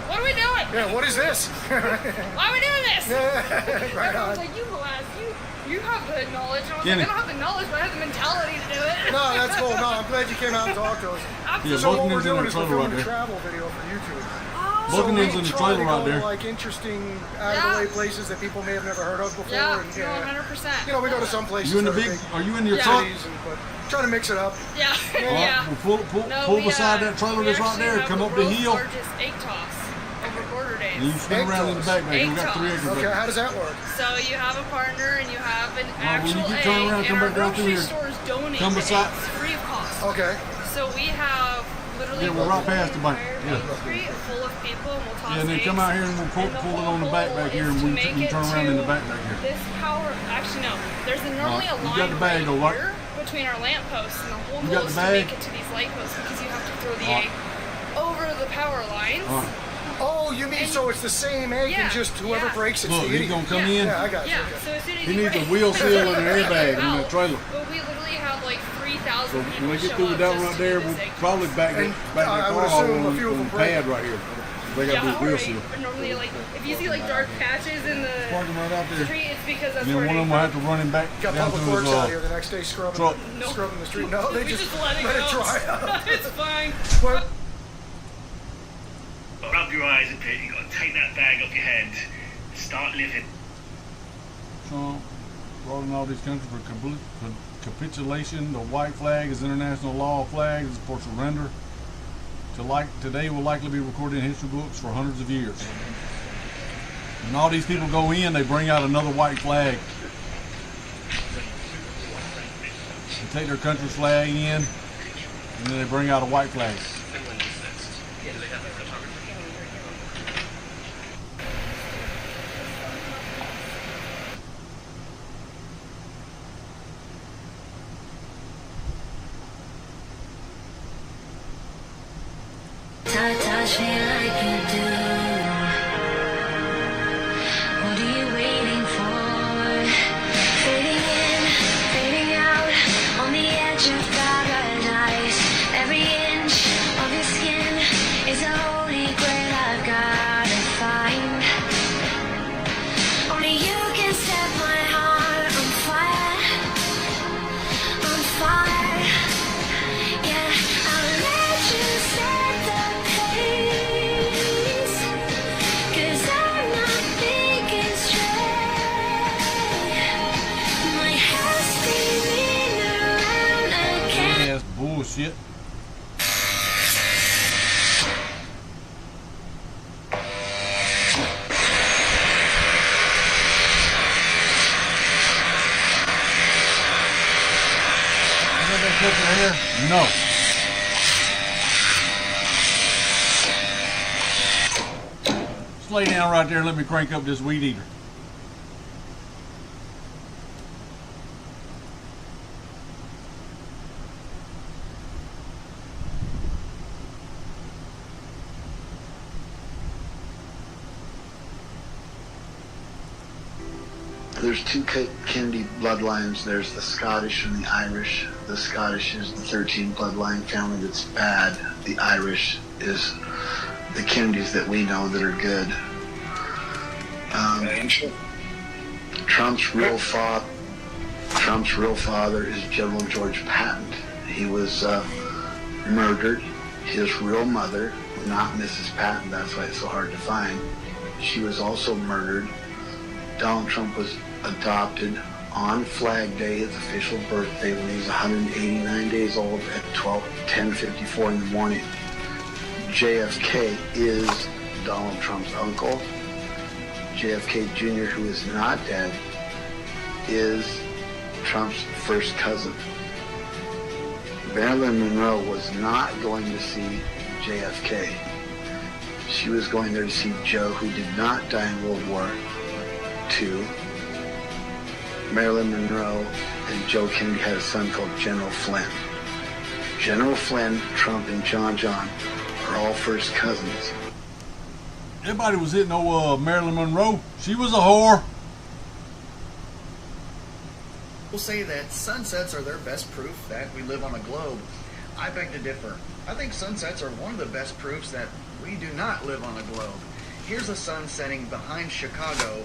what are we doing? Yeah. What is this? Why are we doing this? Yeah. Right Everyone's on. like, you go ask you. You have the knowledge. I was Kenny. like, I don't have the knowledge, but I have the mentality to do it. No, that's cool. No, I'm glad you came out and talked to us. Yeah, So what we're Buckingham doing in the is we're trailer right filming a there. travel video for YouTube. Buckingham's in the try trailer to right go there. to, like, interesting, out-of-the-way places that people may have never heard of before. Yeah, and, no, 100%. You know, we go to some places. You in the that are big? big Are you in your truck? cities, but trying to mix it up. Yeah, All right, yeah. well, pull we, beside that trailer we that's right actually there. have Come the up the world's hill. largest egg toss over border days. And you spin around in the back. We got 3 acres. Okay, how does that work? So you have a partner and you have an when actual you get egg, turned around, and come our back down through grocery here. stores donate Come the beside- eggs free of cost. Okay. So we have literally Yeah, we're right past the bank. entire Yeah. egg street full of people, and we'll toss Yeah, and then eggs. come out here and we'll pull it on the back back here, and we can turn around in the back here. This power, actually no, there's normally a You line got the bag, right though, right? here between our lamp posts, and the whole You goal got is the to bag? make it to these light posts because you have to throw the All egg over the power lines. All right. Oh, you mean so it's the same egg and just whoever breaks it's Look, the he's idiot. gonna come in. Yeah, I got you. Yeah, so as soon as He you needs a break- wheel seal and an airbag in Well, that trailer. But we literally have like 3,000 So people when we get show through up with that just one right to there, do we'll this egg. probably back And that I car would assume on a few of the them break. pad right here. They got Yeah, the wheel right. seal. But normally, like, if you see like dark patches in the Park them right out there. street, it's because that's And then where one of them will have to run him back Got down public to works his out here the next day scrubbing, truck. scrubbing the street. No, they we just let it let go. it dry out. It's fine. What? Rub your eyes a bit. You got to take that bag off your head. Start living. Trump brought in all these countries for capitulation. The white flag is international law of flags for surrender. Today will likely be recorded in history books for hundreds of years. When all these people go in, they bring out another white flag. They take their country's flag in, and then they bring out a white flag. Touch me like you do. What are you waiting for? Fading in, fading out, on the edge of paradise. Every inch of your skin is a holy grail I've gotta find. Only you can set my heart on fire, on fire. Yeah, I'll let you set the pace, 'cause I'm not thinking straight. My head's spinning around again. Ass bullshit. You got that picture here? No. Just lay down right there and let me crank up this weed eater. There's two Kennedy bloodlines. There's the Scottish and the Irish. The Scottish is the 13 bloodline family that's bad. The Irish is the Kennedys that we know that are good. Trump's real father is General George Patton. He was murdered. His real mother, not Mrs. Patton, that's why it's so hard to find. She was also murdered. Donald Trump was adopted on Flag Day, his official birthday, when he was 189 days old at 10:54 in the morning. JFK is Donald Trump's uncle. JFK Jr., who is not dead, is Trump's first cousin. Marilyn Monroe was not going to see JFK. She was going there to see Joe, who did not die in World War II. Marilyn Monroe and Joe Kennedy had a son called General Flynn. General Flynn, Trump, and John are all first cousins. Everybody was hitting Marilyn Monroe. She was a whore. People say that sunsets are their best proof that we live on a globe. I beg to differ. I think sunsets are one of the best proofs that we do not live on a globe. Here's the sun setting behind Chicago,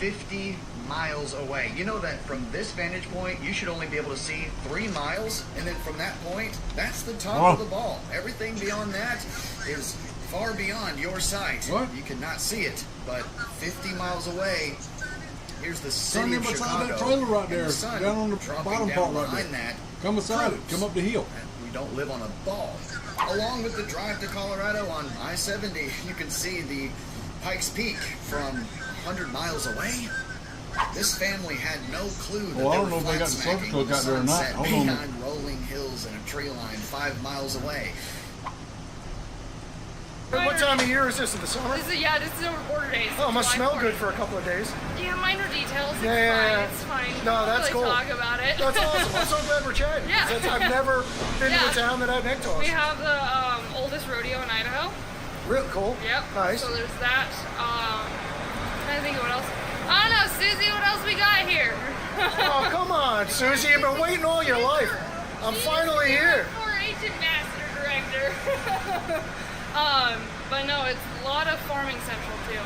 50 miles away. You know that from this vantage point, you should only be able to see 3 miles, and then from that point, that's the top of the ball. Everything beyond that is far beyond your sight. What? You cannot see it, but 50 miles away, here's the city of Come Chicago. beside that trailer right there, The sun down on the dropping bottom down part right behind there. that. Come beside it. Come up the hill. We don't live on a ball. Along with the drive to Colorado on I-70, you can see the Pikes Peak from 100 miles away. This family had no clue that Well, I they don't were know if they got the flat-smacking circle the out there or not. sunset Hold on. behind rolling hills and a tree line 5 miles away. What time of year is this? In the summer? This is over border days. Oh, it must July smell 4th. good for a couple of days. Yeah, minor details. It's Yeah. fine. It's fine. No, We'll that's really cool. talk about it. That's awesome. I'm so glad we're chatting. Yeah. I've never been to a town that had neck toss. We have the oldest rodeo in Idaho. Real cool. Yep. Nice. So there's that. Trying to think of what else. I don't know, Susie, what else we got here? Oh, come on, Susie. You've been waiting all your life. I'm finally here. 4-H and master director. But no, it's a lot of farming central too.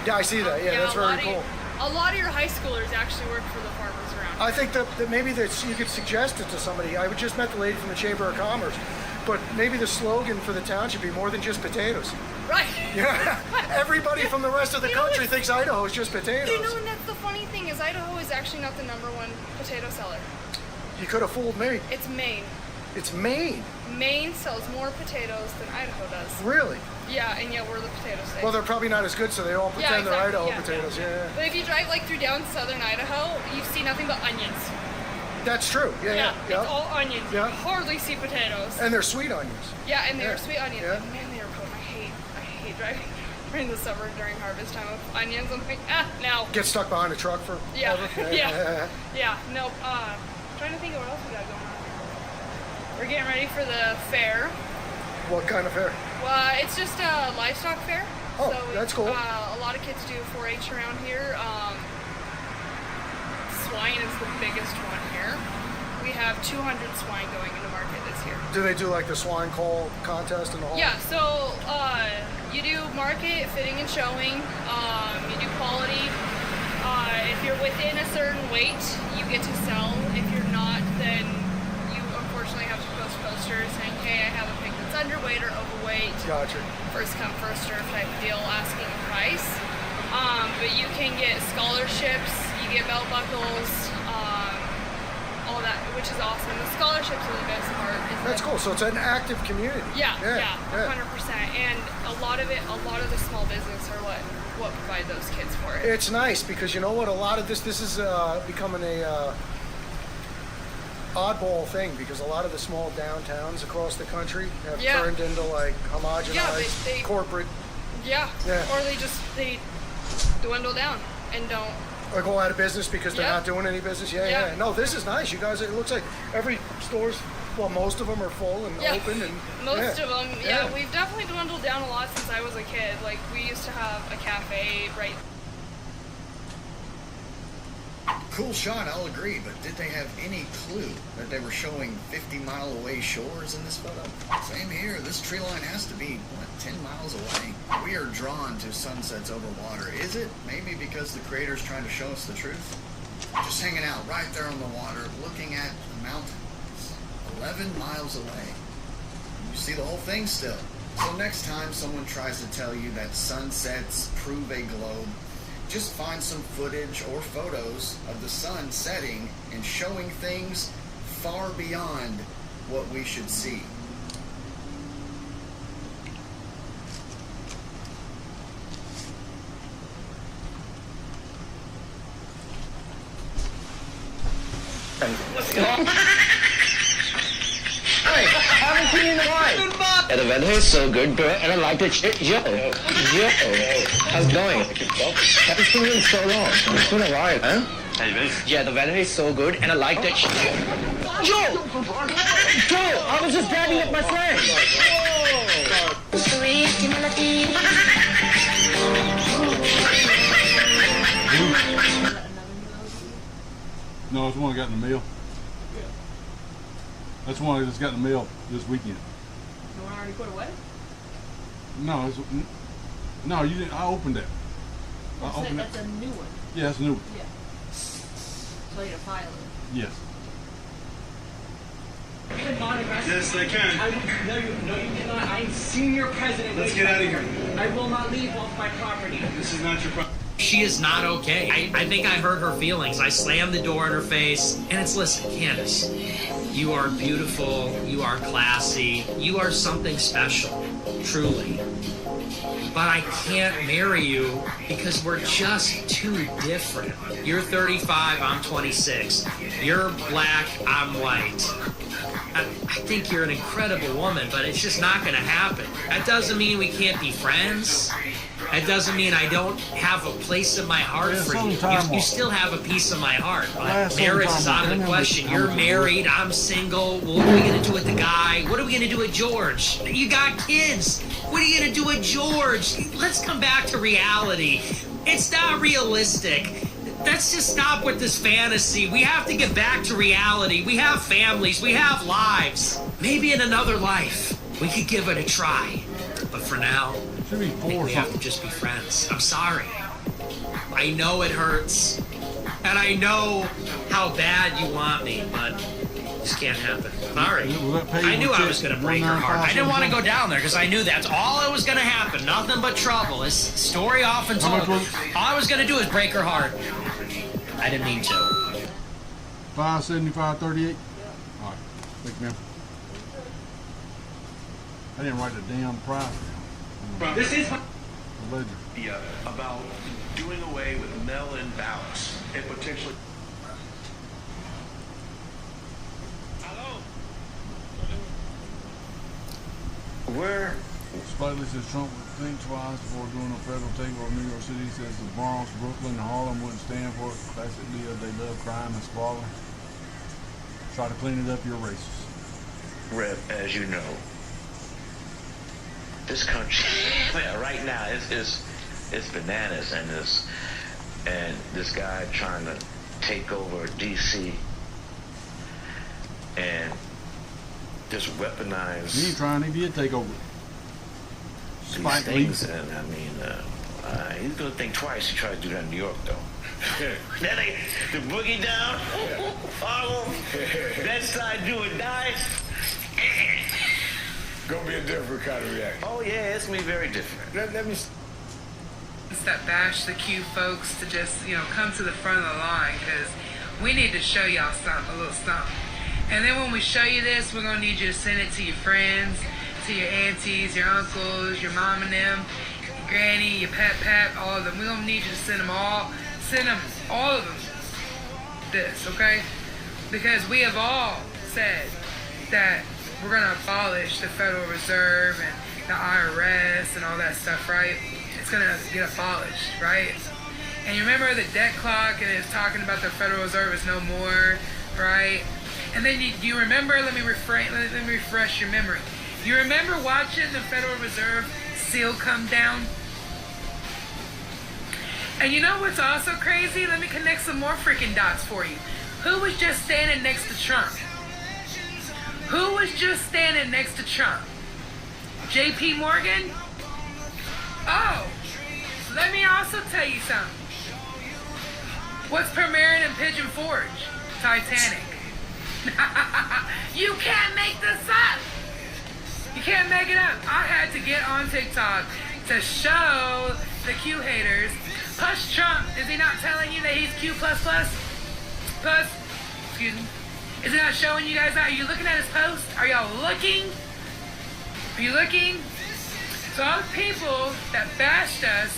Yeah, I see that. Yeah, that's very cool. A lot of your high schoolers actually work for the farmers around. I think that maybe you could suggest it to somebody. I just met the lady from the Chamber of Commerce, but maybe the slogan for the town should be more than just potatoes. Right. Yeah. Everybody from the rest of the country thinks Idaho is just potatoes. You know, and that's the funny thing is Idaho is actually not the #1 potato seller. You could have fooled me. It's Maine. It's Maine. Maine sells more potatoes than Idaho does. Really? Yeah, and yet we're the potato state. Well, they're probably not as good, so they all pretend they're Idaho yeah, potatoes. Yeah. But if you drive like through down southern Idaho, you see nothing but onions. That's true. Yeah. It's all onions. Yeah. You hardly see potatoes. And they're sweet onions. Yeah, and they're Yeah. sweet onions. Yeah. And man, they are potent. I hate driving during the summer during harvest time with onions. I'm like, no. Get stuck behind a truck for Yeah. ever. Yeah. Nope. Trying to think of what else we got going on. We're getting ready for the fair. What kind of fair? Well, it's just a livestock fair. Oh, so that's cool. A lot of kids do 4-H around here. Swine is the biggest one here. We have 200 swine going into market this year. Do they do like the swine call contest and all? Yeah, so you do market, fitting and showing. You do quality. If you're within a certain weight, you get to sell. If you're not, then you unfortunately have to post posters saying, hey, I have a pig that's underweight or overweight. Gotcha. First come, first serve type deal, asking a price. But you can get scholarships, you get belt buckles, all that, which is awesome. The scholarships are the best part. That's cool. So it's an active community. Yeah, 100%. And a lot of the small business are what provide those kids for it. It's nice because you know what? A lot of this is becoming a oddball thing because a lot of the small downtowns across the country have turned into like homogenized they corporate. Yeah. Or they dwindle down and don't. Or go out of business because they're not doing any business. Yeah. No, this is nice. You guys, it looks like every store's, well, most of them are full and open. And most of them, we've definitely dwindled down a lot since I was a kid. Like, we used to have a cafe right. Cool shot, I'll agree, but did they have any clue that they were showing 50-mile-away shores in this photo? Same here. This tree line has to be, 10 miles away? We are drawn to sunsets over water. Is it? Maybe because the creator's trying to show us the truth? Just hanging out right there on the water, looking at the mountains 11 miles away. You see the whole thing still. So next time someone tries to tell you that sunsets prove a globe, just find some footage or photos of the sun setting and showing things far beyond what we should see. Hey, haven't seen you in a while. Yeah, the weather is so good, bro, and I like it. Yo, how's it going? Haven't seen you in so long. It's been a while, huh? Yeah, the weather is so good, and I like that. Joe, I was just driving with my friend. No, it's one I got in the mail. That's one I just got in the mail this weekend. The one already put away? No, no, you didn't. I opened it. open it. That's a new one. Yeah, it's new. Yeah. So you to file it. Yes. Yes, I can. No, you cannot. I'm senior president. Let's get out of here. I will not leave off my property. This is not your problem. She is not okay. I think I hurt her feelings. I slammed the door in her face. And it's, listen, Candace, you are beautiful. You are classy. You are something special, truly. But I can't marry you because we're just too different. You're 35, I'm 26. You're black, I'm white. I think you're an incredible woman, but it's just not going to happen. That doesn't mean we can't be friends. That doesn't mean I don't have a place in my heart for you. You still have a piece of my heart. But marriage is out of the question. You're married, I'm single. What are we going to do with the guy? What are we going to do with George? You got kids. What are you going to do with George? Let's come back to reality. It's not realistic. Let's just stop with this fantasy. We have to get back to reality. We have families. We have lives. Maybe in another life, we could give it a try. But for now, I think we have to just be friends. I'm sorry. I know it hurts. And I know how bad you want me, but this can't happen. Sorry. I knew I was going to break her heart. I didn't want to go down there because I knew that's all that was going to happen. Nothing but trouble. This story often told. All I was going to do is break her heart. I didn't mean to. 575.38. All right, thank you, ma'am. I didn't write the damn price down. This is the ledger. Yeah, about doing away with mail-in ballots and potentially. Where? Sputely says Trump would think twice before doing a federal takeover of New York City. Says the Bronx, Brooklyn, and Harlem wouldn't stand for it. Basically, they love crime and squalor. Try to clean it up, you're racist. Rev, as you know, this country right now it's bananas, and this guy trying to take over DC and just weaponize. He ain't trying. He did take over. These things, and I mean, he's gonna think twice to try to do that in New York, though. That ain't the boogie down. Harlem. That side do or die. Gonna be a different kind of reaction. Oh yeah, it's gonna be very different. Let me. That bash the Q folks to just come to the front of the line because we need to show y'all something, a little something. And then when we show you this, we're gonna need you to send it to your friends, to your aunties, your uncles, your mom and them, your granny, your pap, all of them. We're gonna need you to send them all of them this, okay? Because we have all said that we're gonna abolish the Federal Reserve and the IRS and all that stuff, right? It's gonna get abolished, right? And you remember the debt clock and it's talking about the Federal Reserve is no more, right? And then you remember, let me refresh your memory. You remember watching the Federal Reserve seal come down? And you know what's also crazy? Let me connect some more freaking dots for you. Who was just standing next to Trump? Who was just standing next to Trump? JP Morgan? Oh, let me also tell you something. What's premiering in Pigeon Forge? Titanic. You can't make this up. You can't make it up. I had to get on TikTok to show the Q haters. Plus Trump, is he not telling you that he's Q++? Plus, excuse me. Is he not showing you guys that? Are you looking at his post? Are y'all looking? Are you looking? So all the people that bashed us,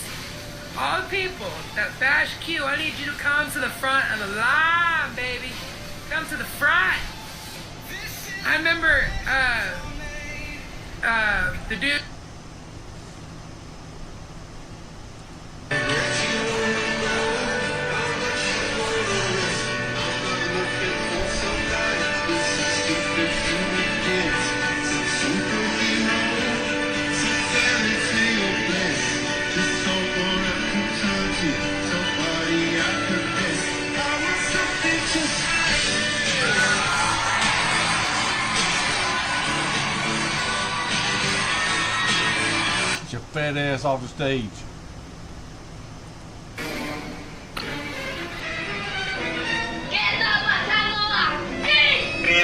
all the people that bashed Q, I need you to come to the front of the line, baby. Come to the front. I remember the dude. Get your fat ass off the stage.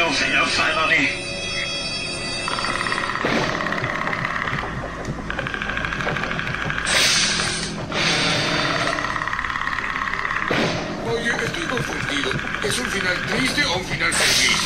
León, señor. Follow me. Oye, estoy confundido. ¿Es un final triste o un final feliz?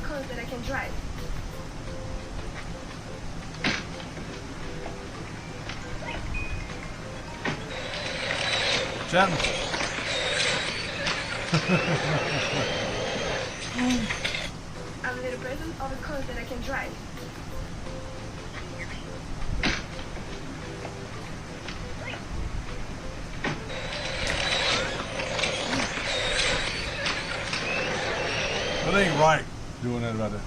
Cars that I can drive. Chapman. I'm a little present of the cars that I can drive. That ain't right doing that about that.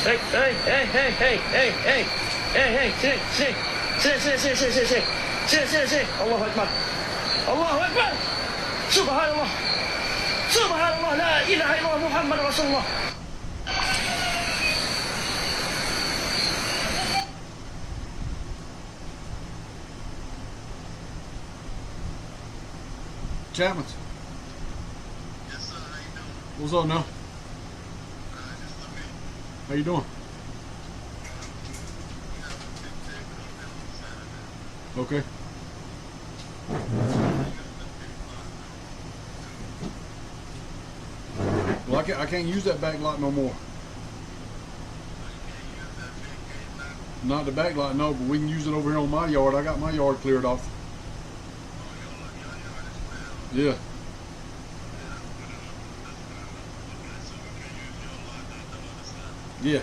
Hey, hey, hey, hey, hey, hey, hey, hey, hey, sit. Allahu Akbar. Allahu Akbar. Subhanallah. Subhanallah. La ilaha illallah Muhammad Rasulullah. Chapman. What's up now? How you doing? Okay. Well, I can't use that back lot no more. Not the back lot, no, but we can use it over here on my yard. I got my yard cleared off. Yeah. Yeah.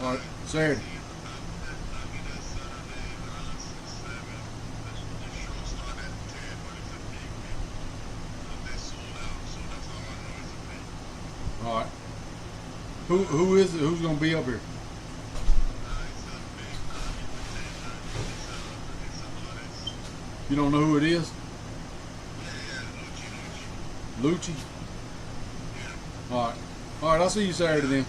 All right, Saturday. All right. Who is it? Who's gonna be up here? You don't know who it is? Lucci? All right. All right, I'll see you Saturday then.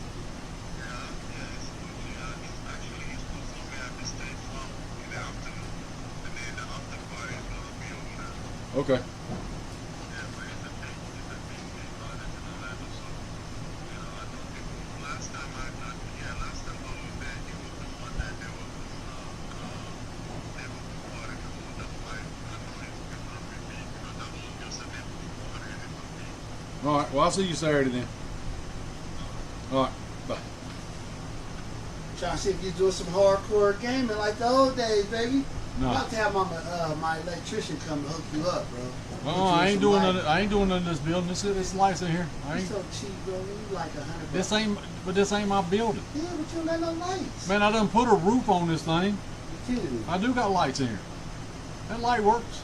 Okay. All right, well, I'll see you Saturday then. All right, bye. Trying to see if you're doing some hardcore gaming like the old days, baby. No. I'm about to have my electrician come hook you up, bro. Oh, I ain't doing none. I ain't doing none of this building. This lights in here. I You're ain't. so cheap, bro. You like $100. This ain't my building. Yeah, but you don't got no lights. Man, I done put a roof on this thing. You kidding me? I do got lights in here. That light works.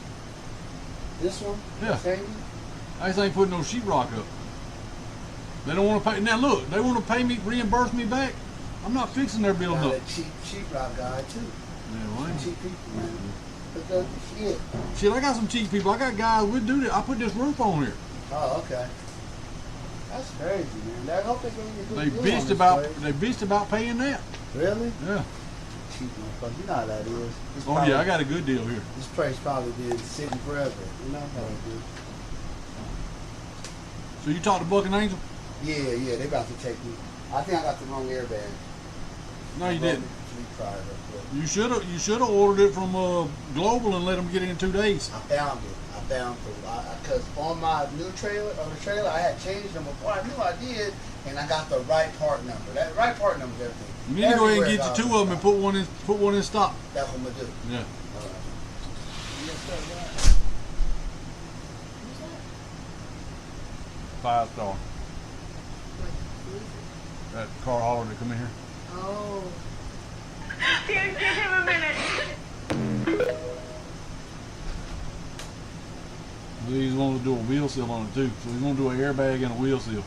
This one? Yeah. Same? I just ain't putting no sheetrock up. They don't want to pay. Now look, they want to pay me, reimburse me back. I'm not fixing their building Got up. a cheap rock guy too. Yeah, well, I ain't- Cheap people, man. But the shit. Shit, I got some cheap people. I got guys. We do that. I put this roof on here. Oh, okay. That's crazy, man. I hope they gave you a They good deal on bitched this about. place. They bitched about paying that. Really? Yeah. Cheap motherfucker. You know how that is. This Oh probably- yeah, I got a good deal here. This place probably been sitting forever. You know how it is. So you talked to Buck and Angel? Yeah, they about to take me. I think I got the wrong airbag. No, you didn't. Let me try it real quick. You should have ordered it from Global and let them get it in 2 days. I found it. Because on my new trailer, I had changed them before. I knew I did, and I got the right part number. That right part number is everything. You need to go ahead and Everywhere get you got 2 of them and put one in stock. That's what I'm gonna do. Yeah. that car hauler that come in here. Oh. Here, give him a minute. He's going to do a wheel seal on it too. So he's going to do an airbag and a wheel seal.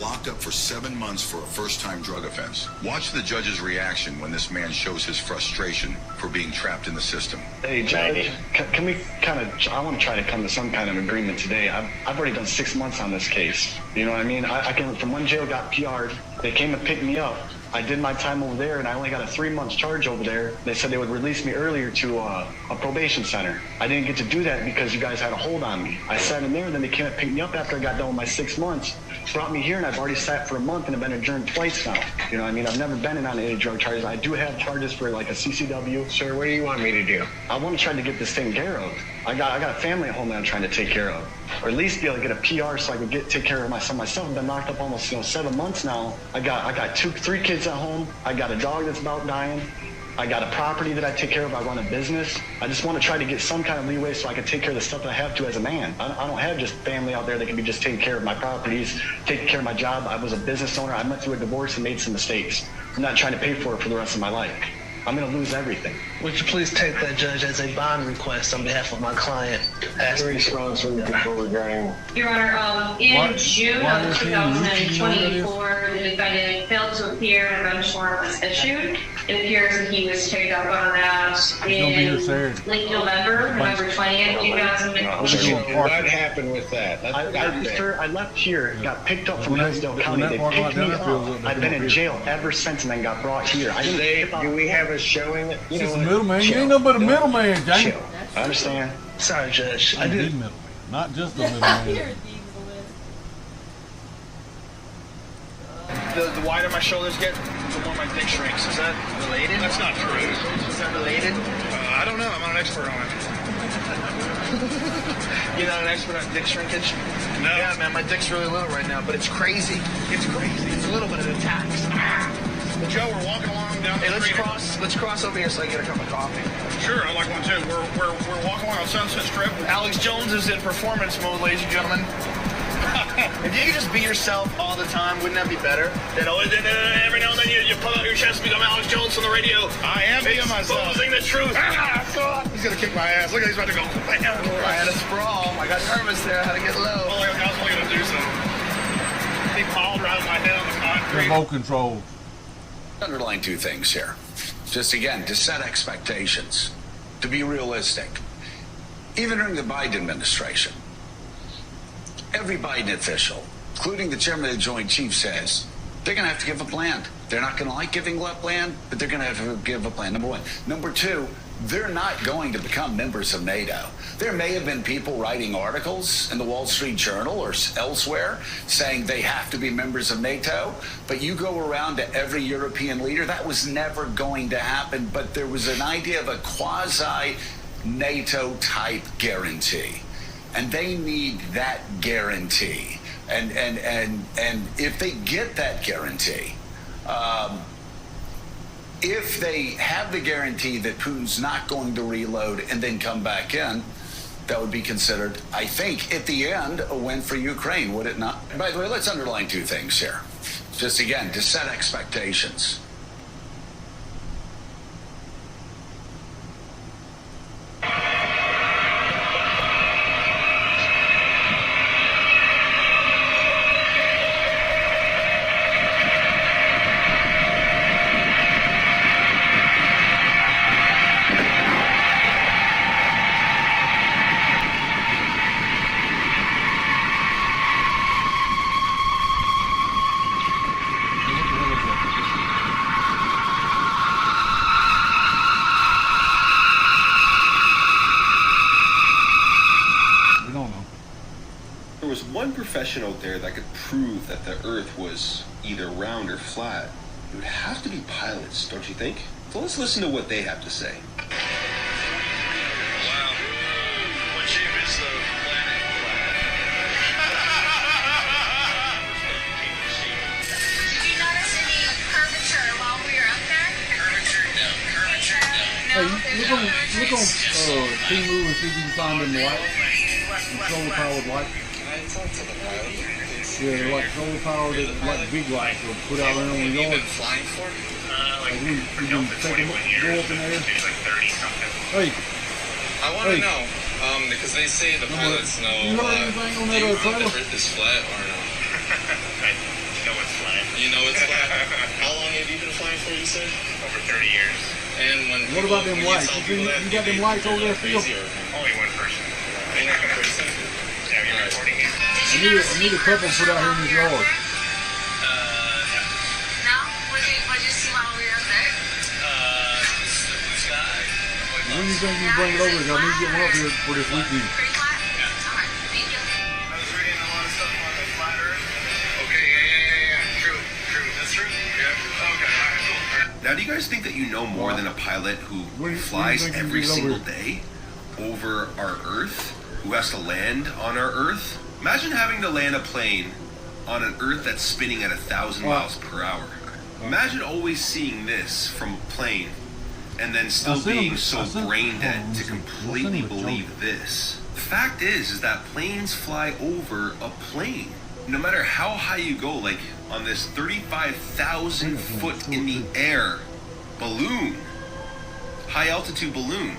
Locked up for 7 months for a first-time drug offense. Watch the judge's reaction when this man shows his frustration for being trapped in the system. Hey, Judge, can we I want to try to come to some kind of agreement today. I've already done 6 months on this case. You know what I mean? I came from one jail, got PR'd. They came to pick me up. I did my time over there, and I only got a 3-month charge over there. They said they would release me earlier to a probation center. I didn't get to do that because you guys had a hold on me. I sat in there, and then they came and picked me up after I got done with my 6 months. Brought me here, and I've already sat for a month and have been adjourned twice now. You know what I mean? I've never been in on any drug charges. I do have charges for like a CCW. Sir, what do you want me to do? I want to try to get this taken care of. I got a family at home that I'm trying to take care of. Or at least be able to get a PR so I can take care of myself. I've been locked up almost 7 months now. I got 3 kids at home. I got a dog that's about dying. I got a property that I take care of. I run a business. I just want to try to get some kind of leeway so I can take care of the stuff that I have to as a man. I don't have just family out there that can be just taking care of my properties, taking care of my job. I was a business owner. I went through a divorce and made some mistakes. I'm not trying to pay for it for the rest of my life. I'm going to lose everything. Would you please take that, Judge, as a bond request on behalf of my client? Ask response from the people regarding... Your Honor, in June of 2024, the defendant failed to appear and a bench warrant was issued. It appears that he was picked up on that in late November 20th, 2020. What happened with that? I left here, got picked up from Hillsdale County. They picked me up. I've been in jail ever since and then got brought here. Do we have a showing? He's a middleman. You ain't no but a middleman, Jane. I understand. Sorry, Judge. I did middleman, not just a middleman. The wider my shoulders get, the more my dick shrinks. Is that related? That's not true. Is that related? I don't know. I'm not an expert on it. You're not an expert on dick shrinkage? No. Yeah, man, my dick's really little right now, but it's crazy. It's crazy. It's a little bit of a tax. Well, Joe, we're walking along down the street. Let's cross over here so I can get a cup of coffee. Sure, I like one too. We're walking along on Sunset Strip. Alex Jones is in performance mode, ladies and gentlemen. If you could just be yourself all the time, wouldn't that be better? Every now and then you pull out your chest and become Alex Jones on the radio. I am being myself. Exposing the truth. He's gonna kick my ass. Look at he's about to go. I had a sprawl. I got nervous there. I had to get low. Well, I was only gonna do something. He piled around my head on the concrete. Remote control. Underline 2 things here. Just again, to set expectations, to be realistic. Even during the Biden administration, every Biden official, including the chairman of the Joint Chiefs, says they're going to have to give up land. They're not going to like giving up land, but they're going to have to give up land, number one. Number two, they're not going to become members of NATO. There may have been people writing articles in the Wall Street Journal or elsewhere saying they have to be members of NATO, but you go around to every European leader, that was never going to happen, but there was an idea of a quasi-NATO type guarantee. And they need that guarantee. And if they get that guarantee, if they have the guarantee that Putin's not going to reload and then come back in, that would be considered, I think, at the end, a win for Ukraine, would it not? And by the way, let's underline 2 things here. Just again, to set expectations. Profession out there that could prove that the Earth was either round or flat, it would have to be pilots, don't you think? So let's listen to what they have to say. Wow. What shape is the planet flat? Did you notice any curvature while we were up there? Curvature? No. Curvature? No. Hey, look on T-Move and see if you can find them light. Solar powered light. Yeah, they're like solar powered, like big lights they'll put out there on the yard. Flying for? Like you can take them, go up in there. It's like 30 something. Hey. I want to know, because they say the pilots know. You heard anything on that trailer? The Earth is flat or no? I know it's flat. You know it's flat. How long have you been flying for? You said Over 30 years. And when what about them lights? You got them lights over there still? Only one person. Ain't that person? Yeah, you're recording it. I need a couple put out here in this yard. No? What did you see while we were up there? The blue sky. When do you think you can bring it over? 'Cause I need to get one up here for this weekend. Pretty flat? Alright, thank you. I was reading a lot of stuff on the flat Earth. Okay, yeah. True. That's true. Yeah. Okay, alright, cool. Now, do you guys think that you know more than a pilot who flies every single day over our Earth, who has to land on our Earth? Imagine having to land a plane on an Earth that's spinning at 1,000 miles per hour. Imagine always seeing this from a plane and then still being so brain dead to completely believe this. The fact is that planes fly over a plane. No matter how high you go, like on this 35,000 foot in the air balloon, high altitude balloon,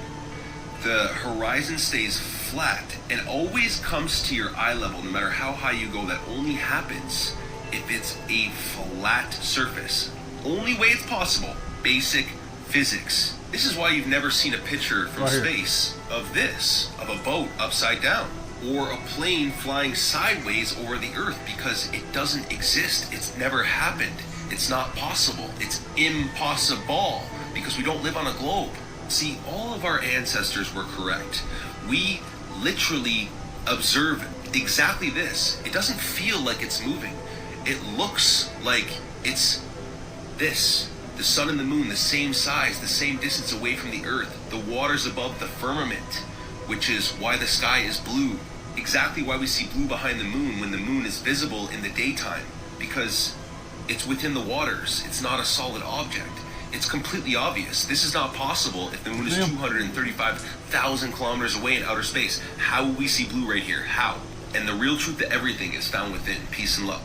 the horizon stays flat and always comes to your eye level no matter how high you go. That only happens if it's a flat surface. Only way it's possible. Basic physics. This is why you've never seen a picture from space of this, of a boat upside down, or a plane flying sideways over the Earth, because it doesn't exist. It's never happened. It's not possible. It's impossible because we don't live on a globe. See, all of our ancestors were correct. We literally observe exactly this. It doesn't feel like it's moving. It looks like it's this. The sun and the moon, the same size, the same distance away from the Earth. The waters above the firmament, which is why the sky is blue. Exactly why we see blue behind the moon when the moon is visible in the daytime. Because it's within the waters. It's not a solid object. It's completely obvious. This is not possible if the moon is 235,000 kilometers away in outer space. How will we see blue right here? How? And the real truth to everything is found within. Peace and love.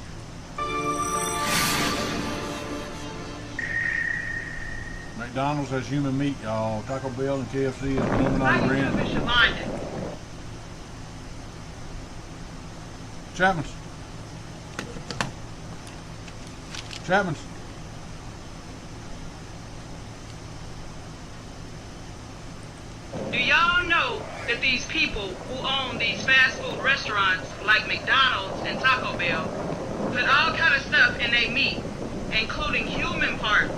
McDonald's has human meat, y'all. Taco Bell and KFC is coming on the brand. Chapman's. Do y'all know that these people who own these fast food restaurants like McDonald's and Taco Bell put all kind of stuff in their meat, including human parts?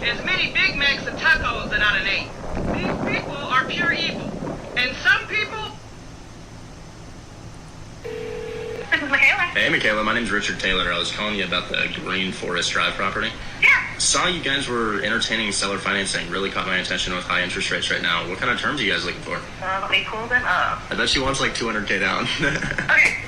As many Big Macs and tacos that I'd ate. These people are pure evil. And some people... Hey, Michaela, my name's Richard Taylor. I was calling you about the Green Forest Drive property. Yeah. Saw you guys were entertaining seller financing. Really caught my attention with high interest rates right now. What kind of terms are you guys looking for? Let me pull them up. I bet she wants like $200K down. Okay,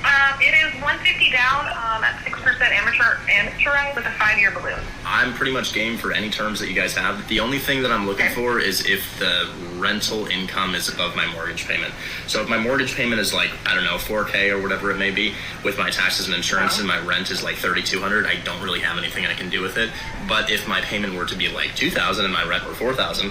it is $150 down at 6% amortized with a 5-year balloon. I'm pretty much game for any terms that you guys have. The only thing that I'm looking for is if the rental income is above my mortgage payment. So if my mortgage payment is like, I don't know, $4K or whatever it may be, with my taxes and insurance, and my rent is like $3,200, I don't really have anything I can do with it. But if my payment were to be like $2,000 and my rent were $4,000,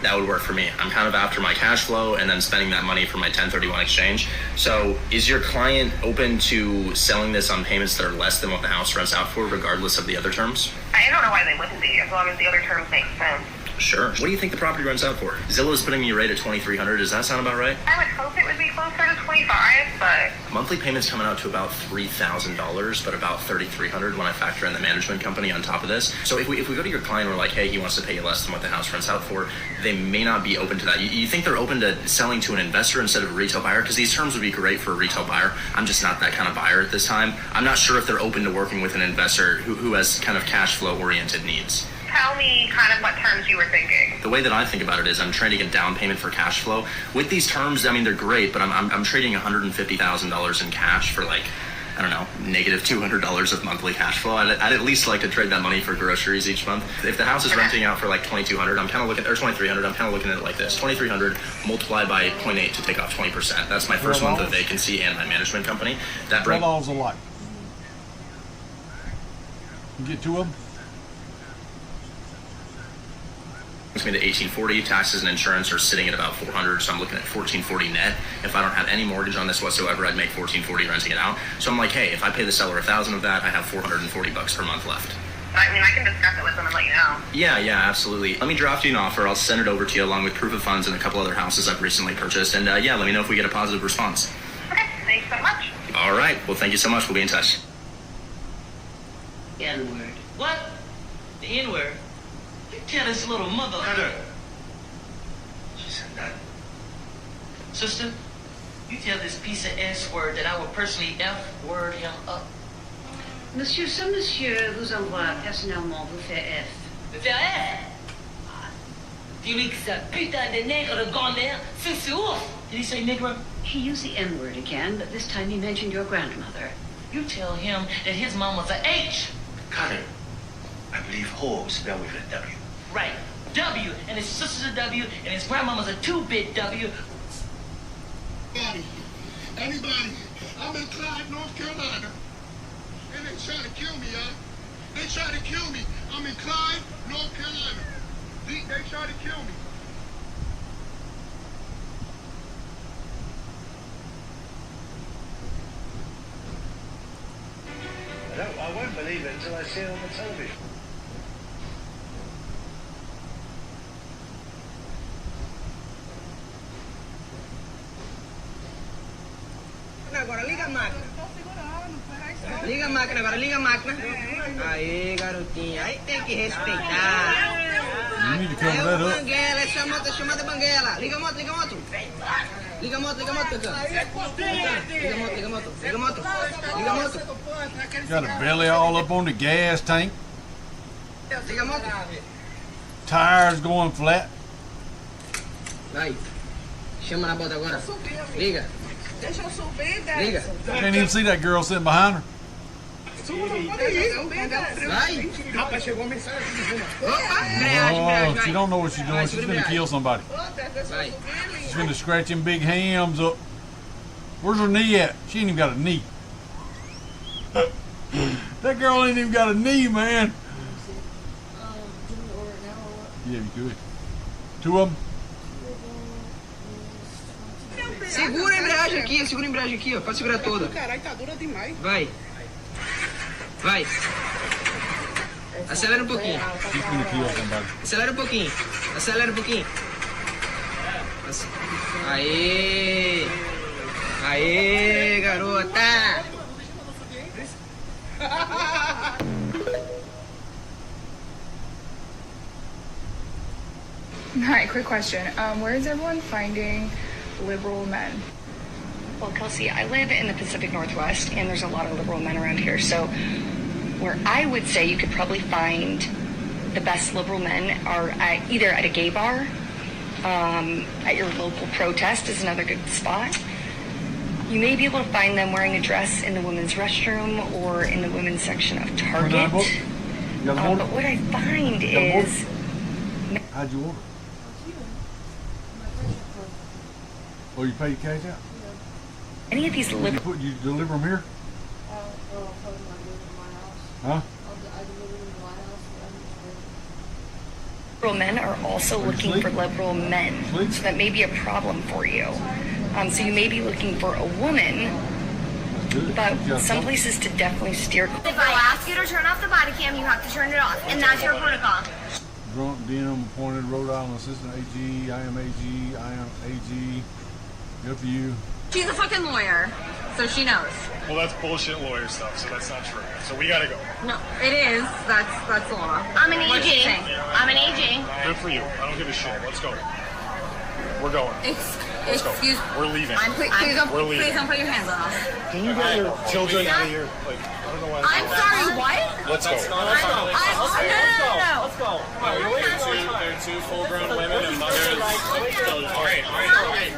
that would work for me. I'm kind of after my cash flow and then spending that money for my 1031 exchange. So is your client open to selling this on payments that are less than what the house rents out for, regardless of the other terms? I don't know why they wouldn't be, as long as the other terms make sense. Sure. What do you think the property rents out for? Zillow's putting me a rate at $2,300. Does that sound about right? I would hope it would be closer to 25, but... Monthly payments coming out to about $3,000, but about $3,300 when I factor in the management company on top of this. So if we go to your client and we're like, hey, he wants to pay you less than what the house rents out for, they may not be open to that. You think they're open to selling to an investor instead of a retail buyer? Because these terms would be great for a retail buyer. I'm just not that kind of buyer at this time. I'm not sure if they're open to working with an investor who has kind of cash flow oriented needs. Tell me kind of what terms you were thinking. The way that I think about it is I'm trading a down payment for cash flow. With these terms, I mean, they're great, but I'm trading $150,000 in cash for like I don't know, negative $200 of monthly cash flow. I'd at least like to trade that money for groceries each month. If the house is renting out for like $2,200, I'm kind of looking, or $2,300, I'm kind of looking at it like this: $2,300 multiplied by 0.8 to take off 20%. That's my first month of vacancy and my management company. That brings $12 a lot. You get 2 of them. me to $1,840. Taxes and insurance are sitting at about $400, so I'm looking at $1,440 net. If I don't have any mortgage on this whatsoever, I'd make $1,440 renting it out. So I'm like, hey, if I pay the seller $1,000 of that, I have $440 per month left. I mean, I can discuss it with them and let you know. Yeah, absolutely. Let me draft you an offer. I'll send it over to you along with proof of funds and a couple other houses I've recently purchased. And yeah, let me know if we get a positive response. Okay, thanks so much. All right. Well, thank you so much. We'll be in touch. N-word. What? The N-word? You tell this little mother... She said that. Sister, you tell this piece of S-word that I will personally F-word him up. Monsieur, ce monsieur vous envoie personnellement vous faire F. Me faire F? Dis-lui que sa putain de nègre de grand-mère, c'est ouf. Did he say nigger? He used the N-word again, but this time he mentioned your grandmother. You tell him that his mom was a H. Carter, I believe whore is spelled with a W. Right. W, and his sister's a W, and his grandmama's a 2-bit W. Anybody? I'm in Clyde, North Carolina. And they trying to kill me, y'all. They trying to kill me. I'm in Clyde, North Carolina. They trying to kill me. I won't believe it until I see it on the television. Agora liga a máquina. Liga a máquina agora, liga a máquina. Aí, garotinha, aí tem que respeitar. You need to cover that up. Banguela, essa moto é chamada Banguela. Liga a moto, liga a moto. Liga a moto, liga a moto, Liga a moto, liga a moto, liga a moto. Liga a moto. Got a belly all up on the gas tank. Liga a moto. Tires going flat. Vai. Chama na bota agora. Liga. Deixa eu subir, Liga. Can't even see that girl sitting behind her. Vai. Rapaz, chegou a mensagem aqui. Oh, she don't know what she's doing. She's gonna kill somebody. Vai. She's gonna scratch them big hams up. Where's her knee at? She ain't even got a knee. That girl ain't even got a knee, man. Yeah, you could. 2 of them. Segura a embreagem aqui, ó. Pode segurar toda. Caralho, tá dura demais. Vai. Vai. Acelera um pouquinho. She's gonna kill somebody. Acelera um pouquinho. Acelera um pouquinho. Aê! Aê, garota! Hi, quick question. Where is everyone finding liberal men? Well, Kelsey, I live in the Pacific Northwest, and there's a lot of liberal men around here. So where I would say you could probably find the best liberal men are either at a gay bar, at your local protest is another good spot. You may be able to find them wearing a dress in the women's restroom or in the women's section of Target. But what I find is... How'd you order? Oh, you pay your cash out? Any of these liberal... You deliver them here? Huh? Liberal men are also looking for liberal men, so that may be a problem for you. So you may be looking for a woman, but some places to definitely steer. If I ask you to turn off the body cam, you have to turn it off, and that's your protocol. Drunk DM appointed Rhode Island Assistant AG. I am AG. Good for you. She's a fucking lawyer, so she knows. Well, that's bullshit lawyer stuff, so that's not true. So we gotta go. No, it is. That's the law. I'm an What's AG. she saying? I'm an AG. Good for you. I don't give a shit. Let's go. We're going. Let's go. Excuse. We're leaving. Please don't put your hands on us. Can you get your children out of here? Like, I don't know why. I'm sorry, what? Let's go. Let's go. No. Let's go. They're two full-grown women and mothers. All right. Hey.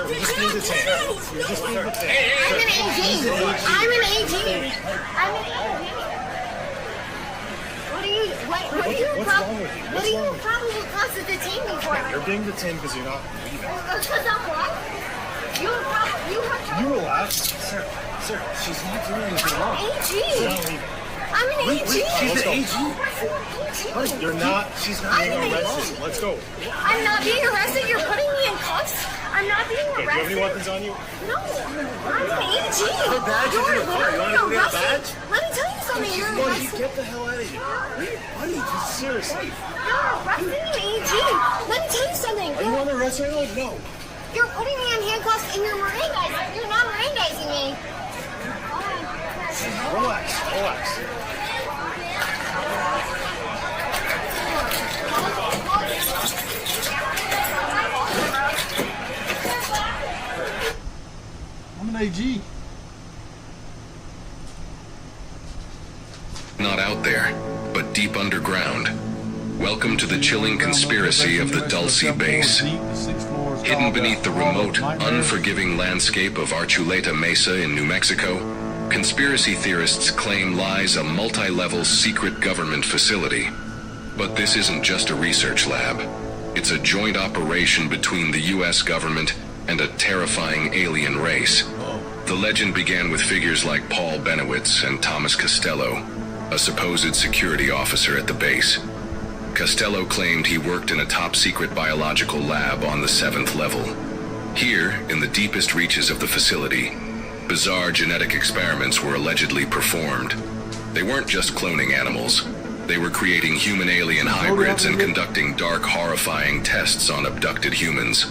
You're just being detained. You're just being detained. I'm an AG. I'm an AG. I'm an AG. What are you problem with us to detain me for? You're being detained because you're not leaving. Because I'm what? You have trouble. You relax. Sir, she's not doing anything wrong. AG. She's not leaving. I'm an AG. She's an AG. Honey, You're not. She's not being arrested. Let's go. I'm not being arrested. You're putting me in cuffs. I'm not being Okay, do you have arrested. any weapons on you? No. I'm an AG. Her badge is in the car. You want to go get a badge? Let me tell you something. You're Buddy, arresting. get the hell out of here. Buddy, seriously. You're arresting an AG. Let me tell you something. Are you on arrest right now? No. You're putting me on handcuffs and you're Mirandizing. You're not Mirandizing me. Relax. I'm an AG. Not out there, but deep underground. Welcome to the chilling conspiracy of the Dulce base. Hidden beneath the remote, unforgiving landscape of Archuleta Mesa in New Mexico, conspiracy theorists claim lies a multi-level secret government facility. But this isn't just a research lab. It's a joint operation between the U.S. government and a terrifying alien race. The legend began with figures like Paul Benowitz and Thomas Costello, a supposed security officer at the base. Costello claimed he worked in a top-secret biological lab on the 7th level. Here, in the deepest reaches of the facility, bizarre genetic experiments were allegedly performed. They weren't just cloning animals. They were creating human-alien hybrids and conducting dark, horrifying tests on abducted humans.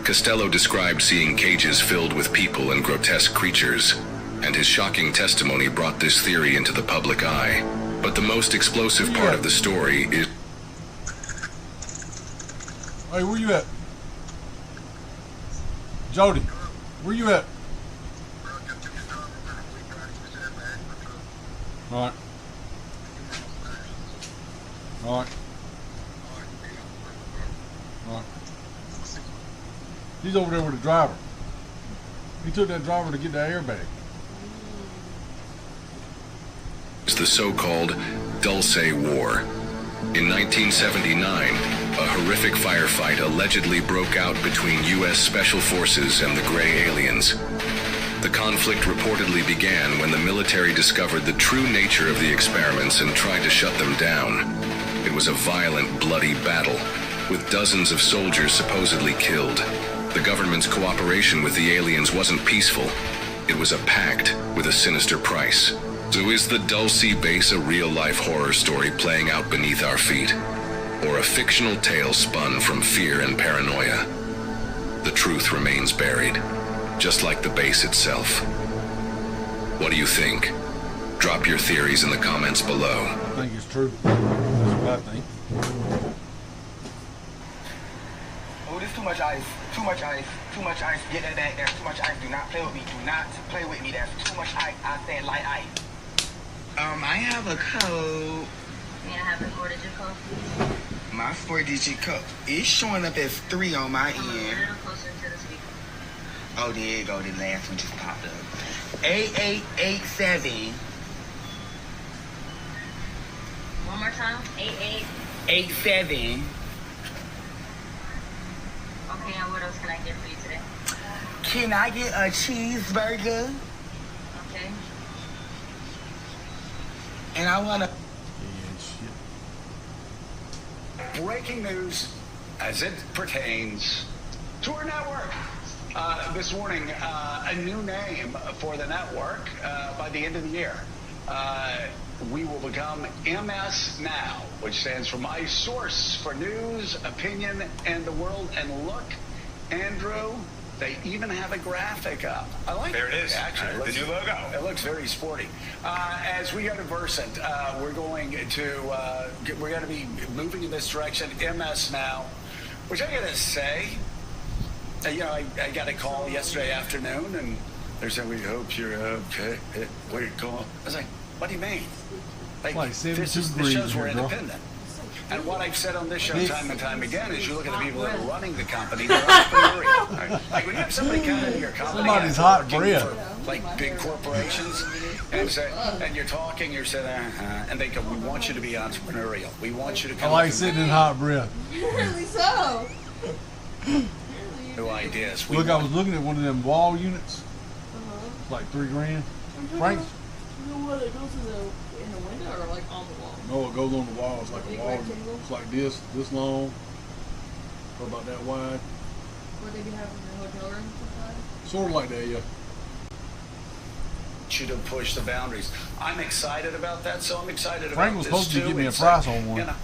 Costello described seeing cages filled with people and grotesque creatures, and his shocking testimony brought this theory into the public eye. But the most explosive part of the story is... Hey, where you at? Jody, where you at? Alright. He's over there with the driver. He took that driver to get the airbag. It's the so-called Dulce War. In 1979, a horrific firefight allegedly broke out between U.S. Special Forces and the Gray Aliens. The conflict reportedly began when the military discovered the true nature of the experiments and tried to shut them down. It was a violent, bloody battle, with dozens of soldiers supposedly killed. The government's cooperation with the aliens wasn't peaceful. It was a pact with a sinister price. So is the Dulce base a real-life horror story playing out beneath our feet? Or a fictional tale spun from fear and paranoia? The truth remains buried, just like the base itself. What do you think? Drop your theories in the comments below. I think it's true. That's what I think. Oh, there's too much ice. Too much ice. Too much ice. Get that back there. Too much ice. Do not play with me. Do not play with me. There's too much ice. I said light ice. I have a code. May I have a 4-digit code, please? My 4-digit code. It's showing up as 3 on my Come a end. little closer to the speaker. Oh, there you go. The last one just popped up. 8887. One more time. 88. 87. Okay, and what else can I get for you today? Can I get a cheeseburger? Okay. And I want to... Breaking news as it pertains to our network. This morning, a new name for the network by the end of the year. We will become MS Now, which stands for My Source for News, Opinion, and the World. And look, Andrew, they even have a graphic up. I like There it is. Actually, The new logo. It looks very sporty. As we go to Versant, we're going to be moving in this direction. MS Now, which I gotta say, I got a call yesterday afternoon, and they're saying we hope you're okay. Where you going? I was like, what do you mean? Like 72 this degrees shows we're here, bro. independent. And what I've said on this show time and time again is you look at the people that are running the company, they're entrepreneurial. Like when you have somebody come into your company Somebody's hot bread. for like big corporations and say, and you're talking, you're saying, and they go, we want you to be entrepreneurial. We want you to I come like up sitting in hot bread. Really so. with new ideas. Look, I was looking at one of them wall units. It's like $3,000. Frank's. You know what? It goes in the window or like on the wall? No, it goes on the wall. It's like a Big wall. rectangle? It's like this long. Or about that wide. Where they be having the hotel room sometimes? Sort of like that, yeah. You to push the boundaries. I'm excited about that, so I'm excited Frank about was this supposed to too. give me a It's price like, on one. You know,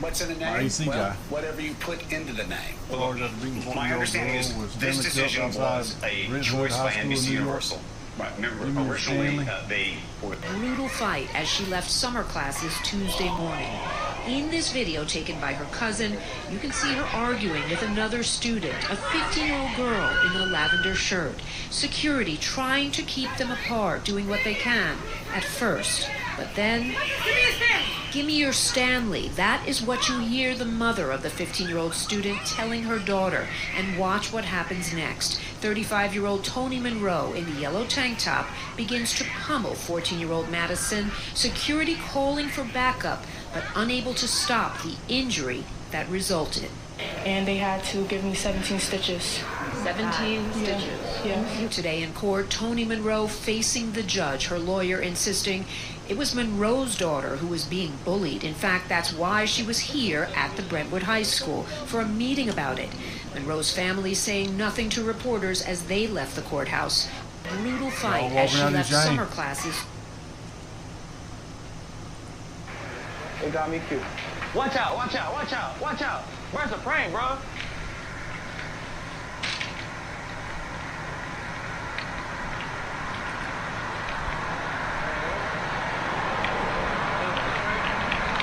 what's in the name? My AC well, guy. whatever you put into the name. Well, my understanding is this decision was a choice by NBC Universal. Right, remember, originally they were... Brutal fight as she left summer classes Tuesday morning. In this video taken by her cousin, you can see her arguing with another student, a 15-year-old girl in a lavender shirt. Security trying to keep them apart, doing what they can at first. But then, give me your Stanley. That is what you hear the mother of the 15-year-old student telling her daughter. And watch what happens next. 35-year-old Tony Monroe in the yellow tank top begins to pummel 14-year-old Madison. Security calling for backup, but unable to stop the injury that resulted. And they had to give me 17 stitches. 17 stitches. Yeah. Today in court, Tony Monroe facing the judge, her lawyer insisting it was Monroe's daughter who was being bullied. In fact, that's why she was here at the Brentwood High School for a meeting about it. Monroe's family saying nothing to reporters as they left the courthouse. Brutal fight as she left summer classes. It got me cute. Watch out, watch out, watch out, watch out. Where's the prank, bro?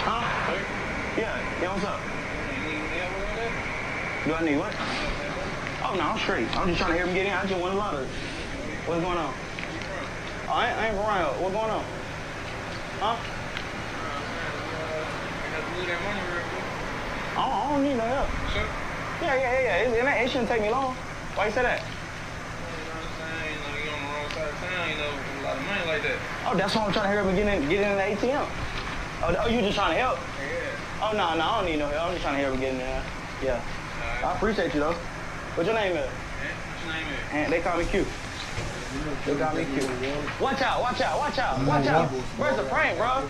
Huh? Yeah, what's up? Do I need what? Oh, no, I'm straight. I'm just trying to hear him get in. I just won the lottery. What's going on? Oh, I ain't for real. What's going on? Huh? I don't need no help. Sure? Yeah. It shouldn't take me long. Why you say that? You're on the wrong side of town, a lot of money like that. Oh, that's why I'm trying to hurry up and get in the ATM. Oh, you just trying to help? Yeah. Oh, no, I don't need no help. I'm just trying to hurry up and get in there. Yeah. Right. I appreciate you, though. What's your name is? What's your name is? And they call me Q. They call me Q. Watch out, watch out, watch out, watch out. Where's the prank, bro?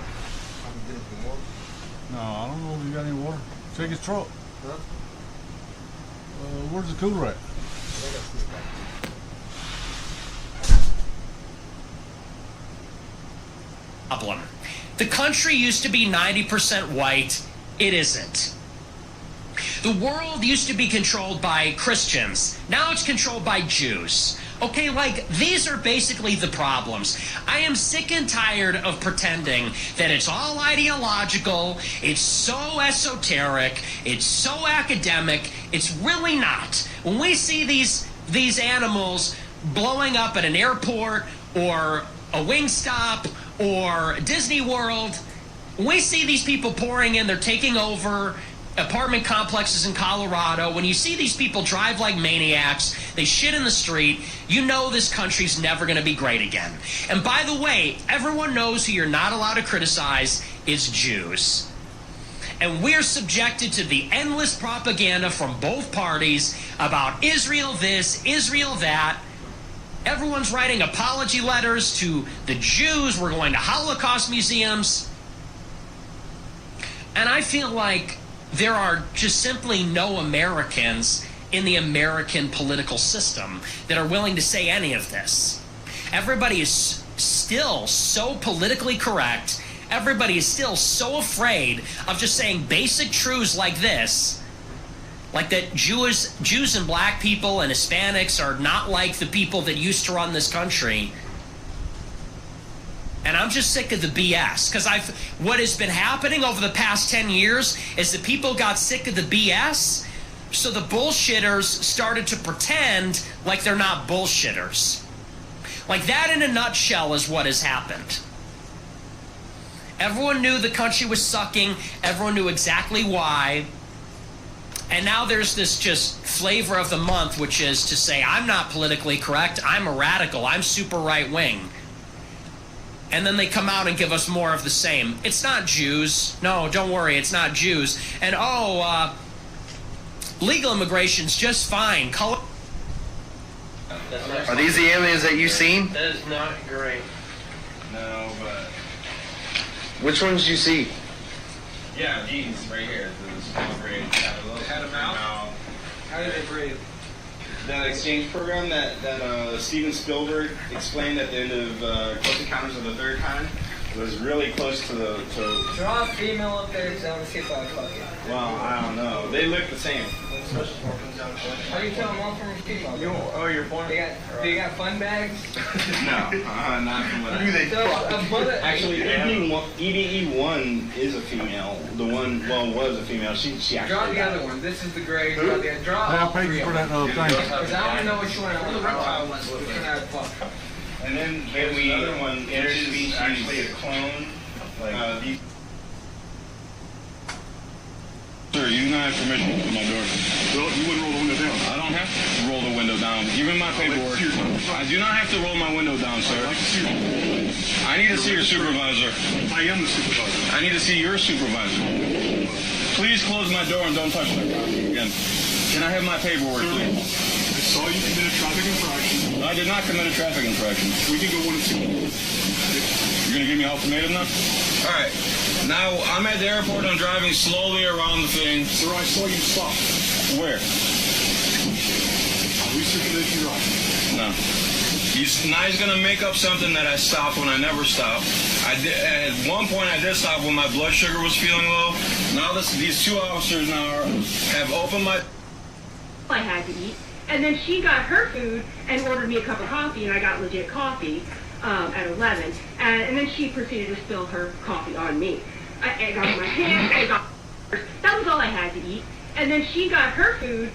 No, I don't know if you got any water. Check his truck. Where's the cooler at? Problem. The country used to be 90% white. It isn't. The world used to be controlled by Christians. Now it's controlled by Jews. Okay, like, these are basically the problems. I am sick and tired of pretending that it's all ideological, it's so esoteric, it's so academic. It's really not. When we see these animals blowing up at an airport or a Wingstop or Disney World, when we see these people pouring in, they're taking over apartment complexes in Colorado, when you see these people drive like maniacs, they shit in the street, you know this country's never going to be great again. And by the way, everyone knows who you're not allowed to criticize is Jews. And we're subjected to the endless propaganda from both parties about Israel this, Israel that. Everyone's writing apology letters to the Jews. We're going to Holocaust museums. And I feel like there are just simply no Americans in the American political system that are willing to say any of this. Everybody is still so politically correct. Everybody is still so afraid of just saying basic truths like this, like that Jews and black people and Hispanics are not like the people that used to run this country. And I'm just sick of the BS, because what has been happening over the past 10 years is that people got sick of the BS, so the bullshitters started to pretend like they're not bullshitters. Like that in a nutshell is what has happened. Everyone knew the country was sucking. Everyone knew exactly why. And now there's this just flavor of the month, which is to say, I'm not politically correct. I'm a radical. I'm super right wing. And then they come out and give us more of the same. It's not Jews. No, don't worry. It's not Jews. And legal immigration's just fine. Are these the aliens that you've seen? That is not great. No, but... Which ones did you see? Yeah, these right here. The small grade. Had a mouth? How did they breathe? That exchange program that Steven Spielberg explained at the end of Close Encounters of the Third Kind was really close to the... Draw a female up there because I want to see if I fuck it. Well, I don't know. They look the same. How do you tell them all from your female? You're born... They got fun bags? No, not from what I... So, Actually, EDE1 is a female. The one, was a female. She actually... Draw the other one. This is the gray. Draw all three of them. Because I want to know which one I want to fuck. And then there's another one introduced actually a clone. These. Sir, you do not have permission to open my door. Well, you wouldn't roll the window down. I don't have to roll the window down. Give me my paperwork. I do not have to roll my window down, sir. I need to see your supervisor. I am the supervisor. I need to see your supervisor. Please close my door and don't touch my property again. Can I have my paperwork, please? I saw you commit a traffic infraction. I did not commit a traffic infraction. We can go 1 and 2. You're going to give me an ultimatum now? All right. Now, I'm at the airport. I'm driving slowly around the thing. Sir, I saw you stop. Where? Recirculation drive. No. Now he's going to make up something that I stopped when I never stopped. At one point, I did stop when my blood sugar was feeling low. Now these two officers now have opened my... I had to eat. And then she got her food and ordered me a cup of coffee, and I got legit coffee at 11. And then she proceeded to spill her coffee on me. I got my hands, I got hers. That was all I had to eat. And then she got her food.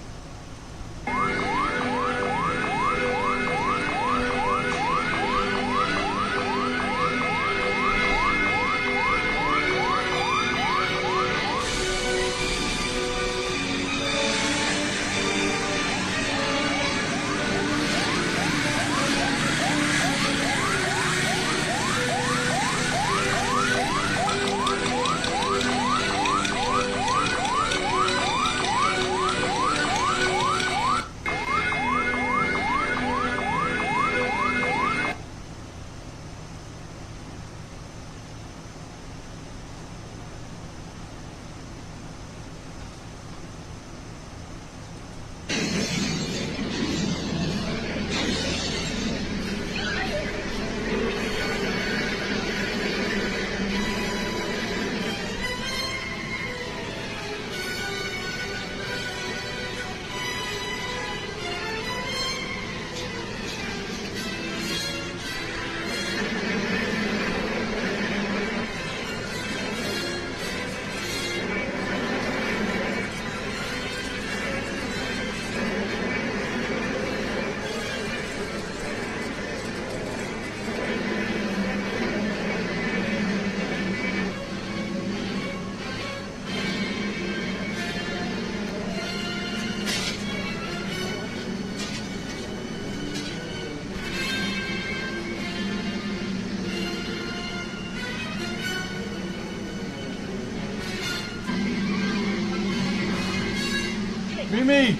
Mimi!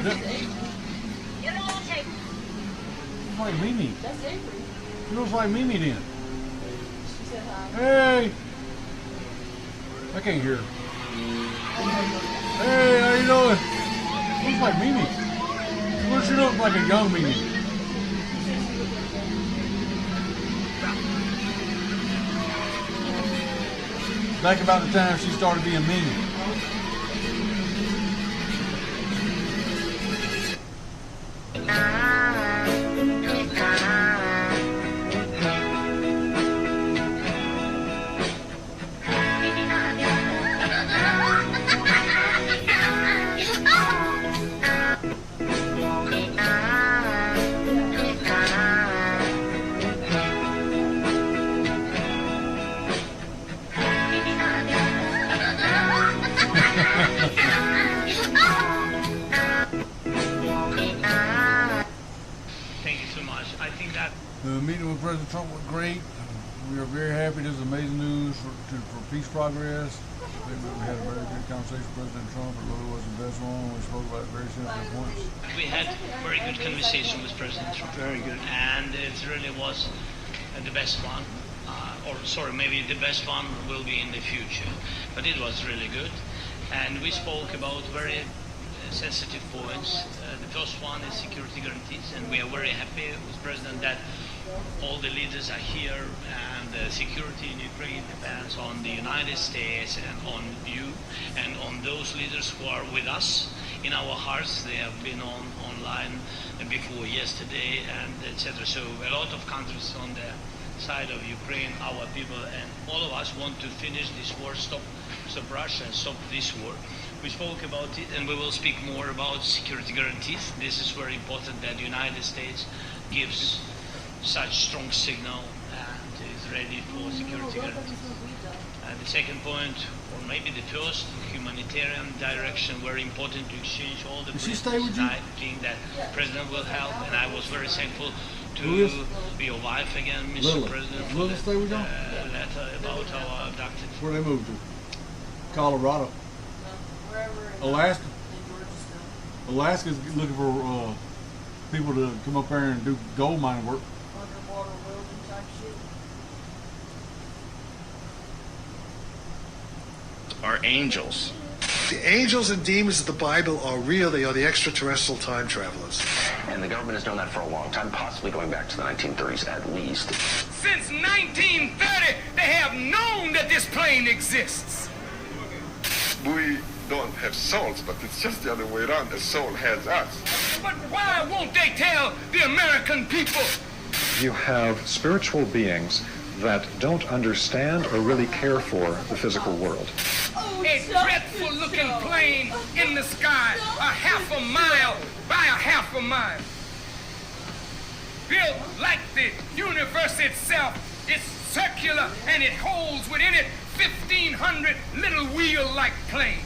Looks like Mimi. That's Avery. It looks like Mimi then. She said hi. Hey! I can't hear her. Hey, how you doing? Looks like Mimi. Well, she looks like a young Mimi. Back about the time she started being Mimi. The meeting with President Trump went great. We are very happy. This is amazing news for peace progress. I think we had a very good conversation with President Trump. It really was the best one. We spoke about very sensitive points. We had very good conversation with President Trump. Very good. And it really was the best one. Maybe the best one will be in the future. But it was really good. And we spoke about very sensitive points. The first one is security guarantees, and we are very happy with President that all the leaders are here, and security in Ukraine depends on the United States and on you and on those leaders who are with us in our hearts. They have been online before yesterday, and etc. So a lot of countries on the side of Ukraine, our people, and all of us want to finish this war, stop Russia, and stop this war. We spoke about it, and we will speak more about security guarantees. This is very important that the United States gives such strong signal and is ready for security guarantees. The second point, or maybe the first, humanitarian direction, very important to exchange all the prisoners. I think that President will help, and I was very thankful to your wife again, Mr. President, for the letter about our abducted. Where they moved to? Colorado. Alaska. Alaska's looking for people to come up there and do gold mining work. Underwater welding type shit. Are angels. The angels and demons of the Bible are real. They are the extraterrestrial time travelers. And the government has known that for a long time, possibly going back to the 1930s at least. Since 1930, they have known that this plane exists. We don't have souls, but it's just the other way around. A soul has us. But why won't they tell the American people? You have spiritual beings that don't understand or really care for the physical world. A dreadful looking plane in the sky, a half a mile by a half a mile. Built like the universe itself. It's circular and it holds within it 1,500 little wheel-like planes.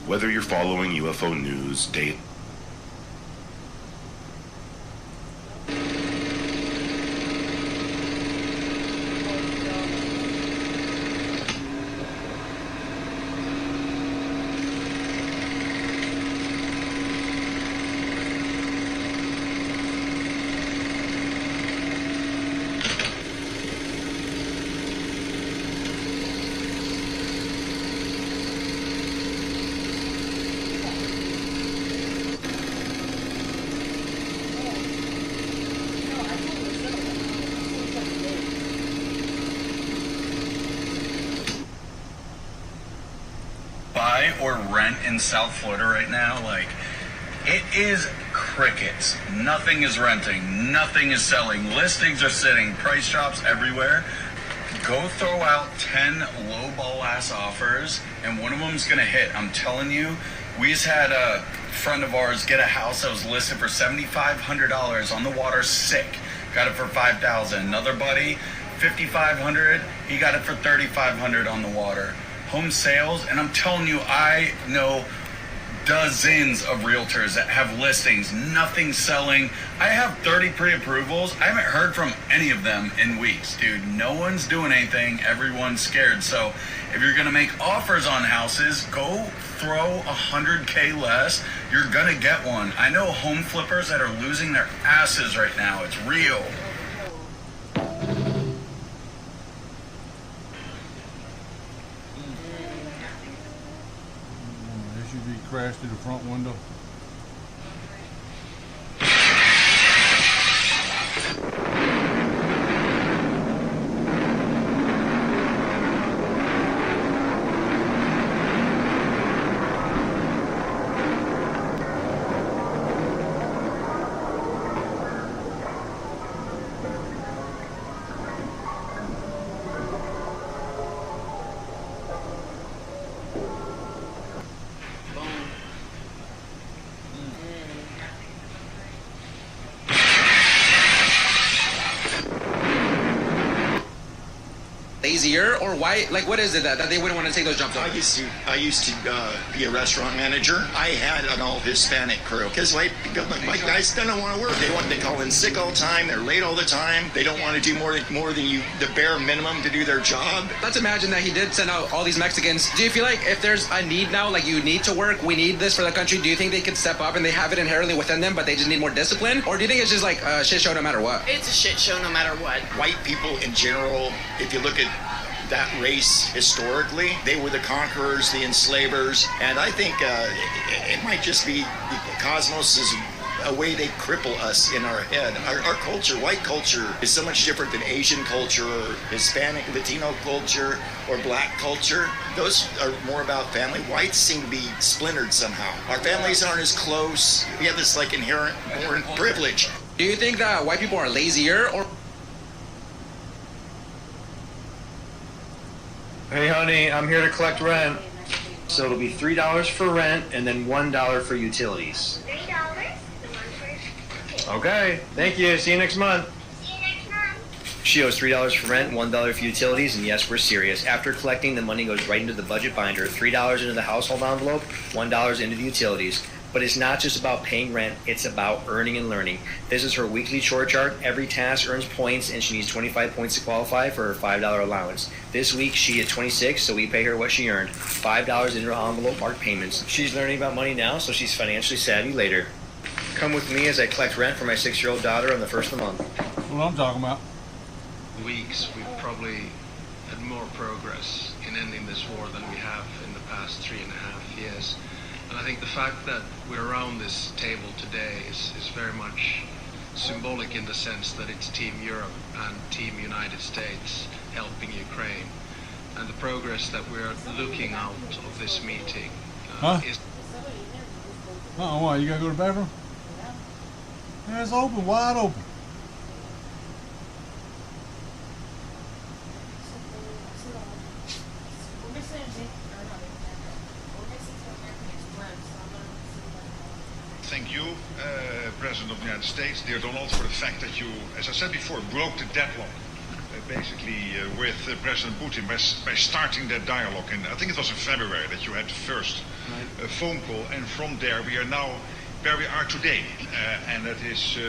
Whether you're following UFO news, date. Buy or rent in South Florida right now, like, it is crickets. Nothing is renting, nothing is selling, listings are sitting, price drops everywhere. Go throw out 10 lowball ass offers and one of them's gonna hit. I'm telling you, we just had a friend of ours get a house that was listed for $7,500 on the water, sick. Got it for $5,000. Another buddy, $5,500, he got it for $3,500 on the water. Home sales, and I'm telling you, I know dozens of realtors that have listings, nothing selling. I have 30 pre-approvals. I haven't heard from any of them in weeks, dude. No one's doing anything. Everyone's scared. So if you're gonna make offers on houses, go throw $100K less. You're gonna get one. I know home flippers that are losing their asses right now. It's real. Crashed through the front window. lazier, or why? Like, what is it that they wouldn't want to take those jumps? I used to be a restaurant manager. I had an all Hispanic crew because white guys don't want to work. They call in sick all the time. They're late all the time. They don't want to do more than the bare minimum to do their job. Let's imagine that he did send out all these Mexicans. Do you feel like if there's a need now, like you need to work, we need this for the country, do you think they could step up and they have it inherently within them, but they just need more discipline? Or do you think it's just like a shit show no matter what? It's a shit show no matter what. White people in general, if you look at that race historically, they were the conquerors, the enslavers, and I think it might just be the cosmos is a way they cripple us in our head. Our culture, white culture, is so much different than Asian culture or Hispanic, Latino culture or black culture. Those are more about family. Whites seem to be splintered somehow. Our families aren't as close. We have this like inherent born privilege. Do you think that white people are lazier or... Hey honey, I'm here to collect rent. So it'll be $3 for rent and then $1 for utilities. $3. Okay, thank you. See you next month. See you next month. She owes $3 for rent, $1 for utilities, and yes, we're serious. After collecting, the money goes right into the budget binder. $3 into the household envelope, $1 into the utilities. But it's not just about paying rent, it's about earning and learning. This is her weekly chore chart. Every task earns points, and she needs 25 points to qualify for her $5 allowance. This week, she had 26, so we pay her what she earned. $5 into her envelope marked payments. She's learning about money now, so she's financially savvy later. Come with me as I collect rent for my 6-year-old daughter on the first of the month. That's what I'm talking about. Weeks, we've probably had more progress in ending this war than we have in the past 3.5 years. And I think the fact that we're around this table today is very much symbolic in the sense that it's Team Europe and Team United States helping Ukraine. And the progress that we're looking out of this meeting is... Why? You gotta go to the bathroom? Yeah, it's open, wide open. Thank you, President of the United States, dear Donald, for the fact that you, as I said before, broke the deadlock, basically with President Putin by starting that dialogue. And I think it was in February that you had the first phone call, and from there we are now where we are today, and that is...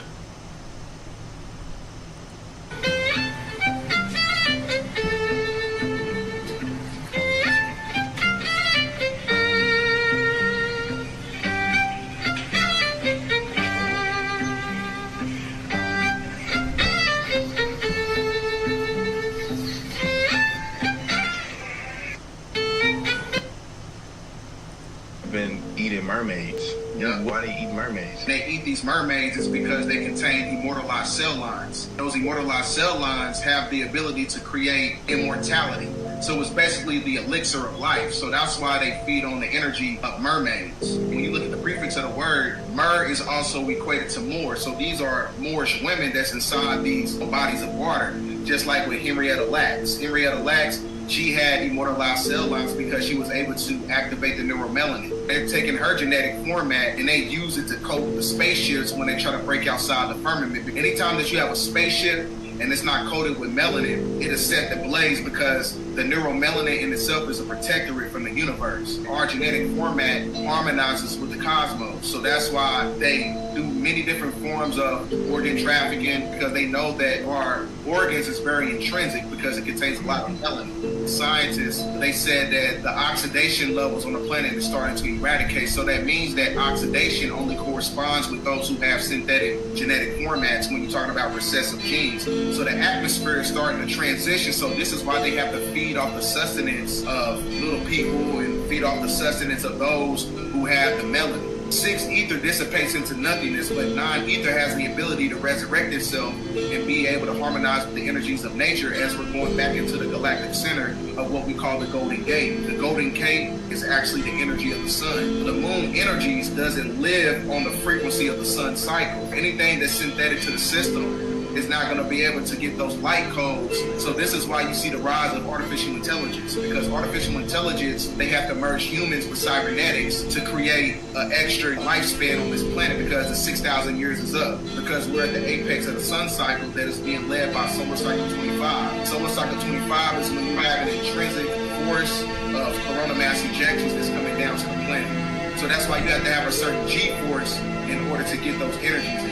been eating mermaids. Yeah. Why they eat mermaids? They eat these mermaids is because they contain immortalized cell lines. Those immortalized cell lines have the ability to create immortality. So it's basically the elixir of life. So that's why they feed on the energy of mermaids. When you look at the prefix of the word, mer is also equated to Moor. So these are Moorish women that's inside these bodies of water, just like with Henrietta Lacks. Henrietta Lacks, she had immortalized cell lines because she was able to activate the neuromelanin. They're taking her genetic format and they use it to coat the spaceships when they try to break outside the firmament. Anytime that you have a spaceship and it's not coated with melanin, it is set to blaze because the neuromelanin in itself is a protectorate from the universe. Our genetic format harmonizes with the cosmos. So that's why they do many different forms of organ trafficking, because they know that our organs is very intrinsic because it contains a lot of melanin. Scientists, they said that the oxidation levels on the planet is starting to eradicate. So that means that oxidation only corresponds with those who have synthetic genetic formats when you're talking about recessive genes. So the atmosphere is starting to transition. So this is why they have to feed off the sustenance of little people and feed off the sustenance of those who have the melanin. 6 ether dissipates into nothingness, but 9 ether has the ability to resurrect itself and be able to harmonize with the energies of nature as we're going back into the galactic center of what we call the Golden Gate. The Golden Gate is actually the energy of the sun. The moon energies doesn't live on the frequency of the sun cycle. Anything that's synthetic to the system is not going to be able to get those light codes. So this is why you see the rise of artificial intelligence, because artificial intelligence, they have to merge humans with cybernetics to create an extra lifespan on this planet, because the 6,000 years is up, because we're at the apex of the sun cycle that is being led by solar cycle 25. Solar cycle 25 is when you have an intrinsic force of corona mass ejections that's coming down to the planet. So that's why you have to have a certain G-force in order to get those energies in.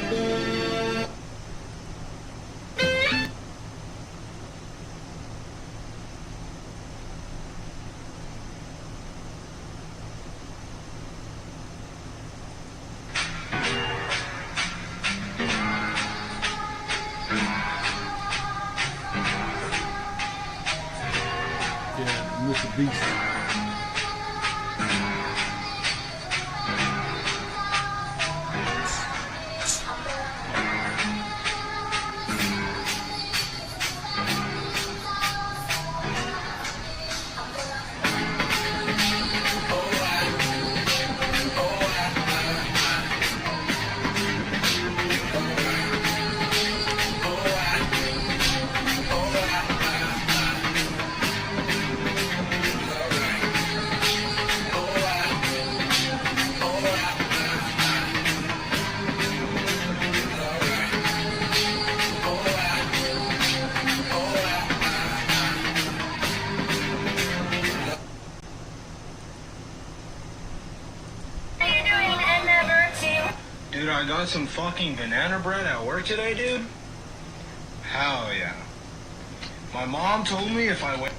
Mr. Beast. Dude, I got some fucking banana bread at work today, dude. Hell yeah. My mom told me if I went...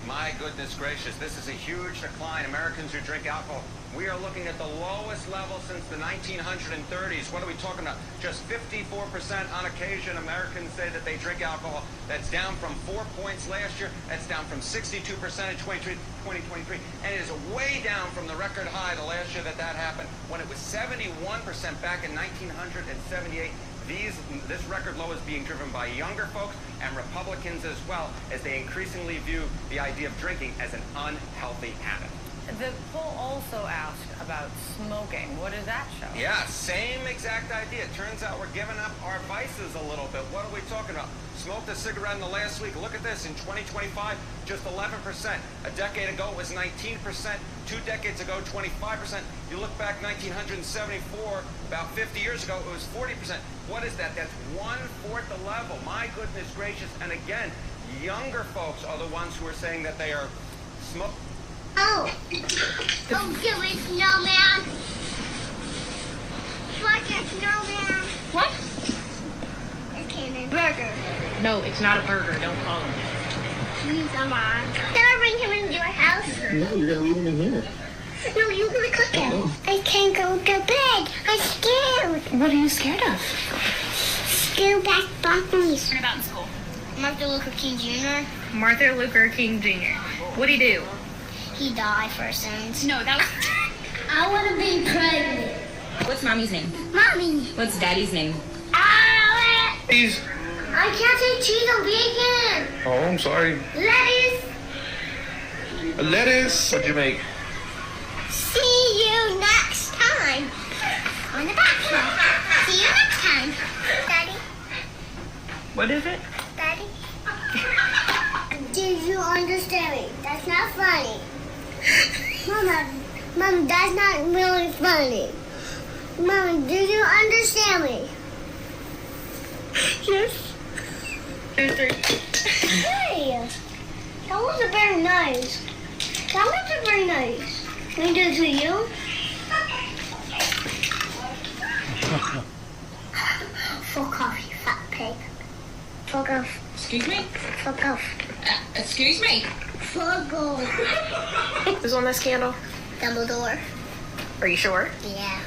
My goodness gracious, this is a huge decline. Americans who drink alcohol, we are looking at the lowest level since the 1930s. What are we talking about? Just 54% on occasion Americans say that they drink alcohol. That's down from 4 points last year. That's down from 62% in 2023. And it is way down from the record high the last year that happened, when it was 71% back in 1978. This record low is being driven by younger folks and Republicans as well, as they increasingly view the idea of drinking as an unhealthy habit. The poll also asked about smoking. What does that show? Yeah, same exact idea. It turns out we're giving up our vices a little bit. What are we talking about? Smoked a cigarette in the last week. Look at this. In 2025, just 11%. A decade ago, it was 19%. 2 decades ago, 25%. You look back 1974, about 50 years ago, it was 40%. What is that? That's 1/4 the level. My goodness gracious. And again, younger folks are the ones who are saying that they are smoking. Oh, give me snowman. What's a snowman? What? Okay, burger. No, it's not a burger. Don't call him. Please, come on. Can I bring him into your house? No, you're gonna leave him in here. No, you're gonna cook him. I can't go to bed. I'm scared. What are you scared of? Scared back bunnies. What about in school? Martin Luther King Jr. Martin Luther King Jr. What'd he do? He died for sins. No, that was... I want to be pregnant. What's mommy's name? Mommy. What's daddy's name? Please. I can't say cheese or bacon. Oh, I'm sorry. Lettuce. Lettuce. What'd you make? See you next time on the back. See you next time. Daddy. What is it? Daddy. Did you understand me? That's not funny. Mama, that's not really funny. Mama, did you understand me? Yes. Hey, that wasn't very nice. That wasn't very nice. Can I do it to you? Fuck off, you fat pig. Fuck off. Excuse me? Fuck off. Excuse me? Fuck off. Who's on this candle? Dumbledore. Are you sure? Yeah.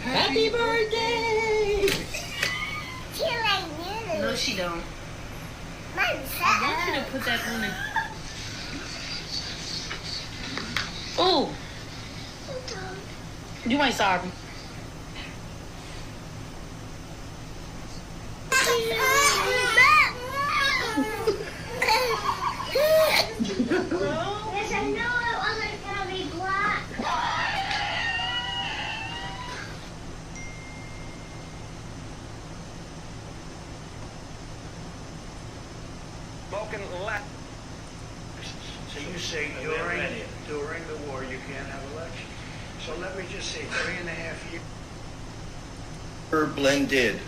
Happy birthday! She like you. No, she don't. Mom's I want you to put that on it. Oh! You ain't sorry. Yes, I know it wasn't gonna be black. spoken left. So you say during the war you can't have elections. So let me just say 3.5 years. Blended.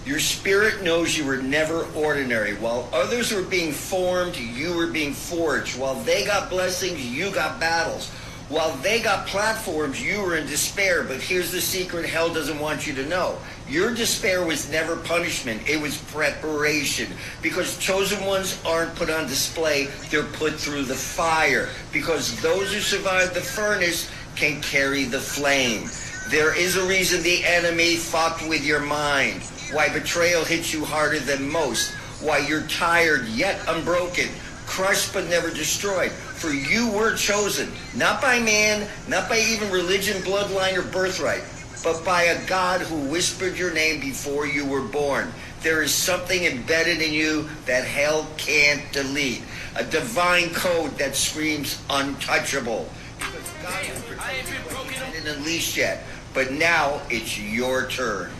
Your spirit knows you were never ordinary. While others were being formed, you were being forged. While they got blessings, you got battles. While they got platforms, you were in despair. But here's the secret hell doesn't want you to know. Your despair was never punishment. It was preparation. Because chosen ones aren't put on display. They're put through the fire. Because those who survive the furnace can carry the flame. There is a reason the enemy fought with your mind. Why betrayal hits you harder than most. Why you're tired yet unbroken. Crushed but never destroyed. For you were chosen, not by man, not by even religion, bloodline, or birthright, but by a God who whispered your name before you were born. There is something embedded in you that hell can't delete. A divine code that screams untouchable. Because God has protected what he didn't unleash yet. But now it's your turn.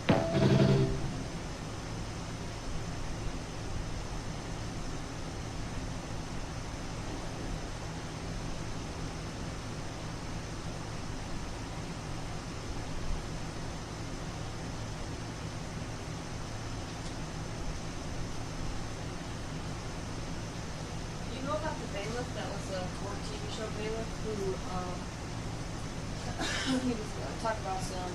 You know about the bailiff that was a court TV show bailiff who he was talking about some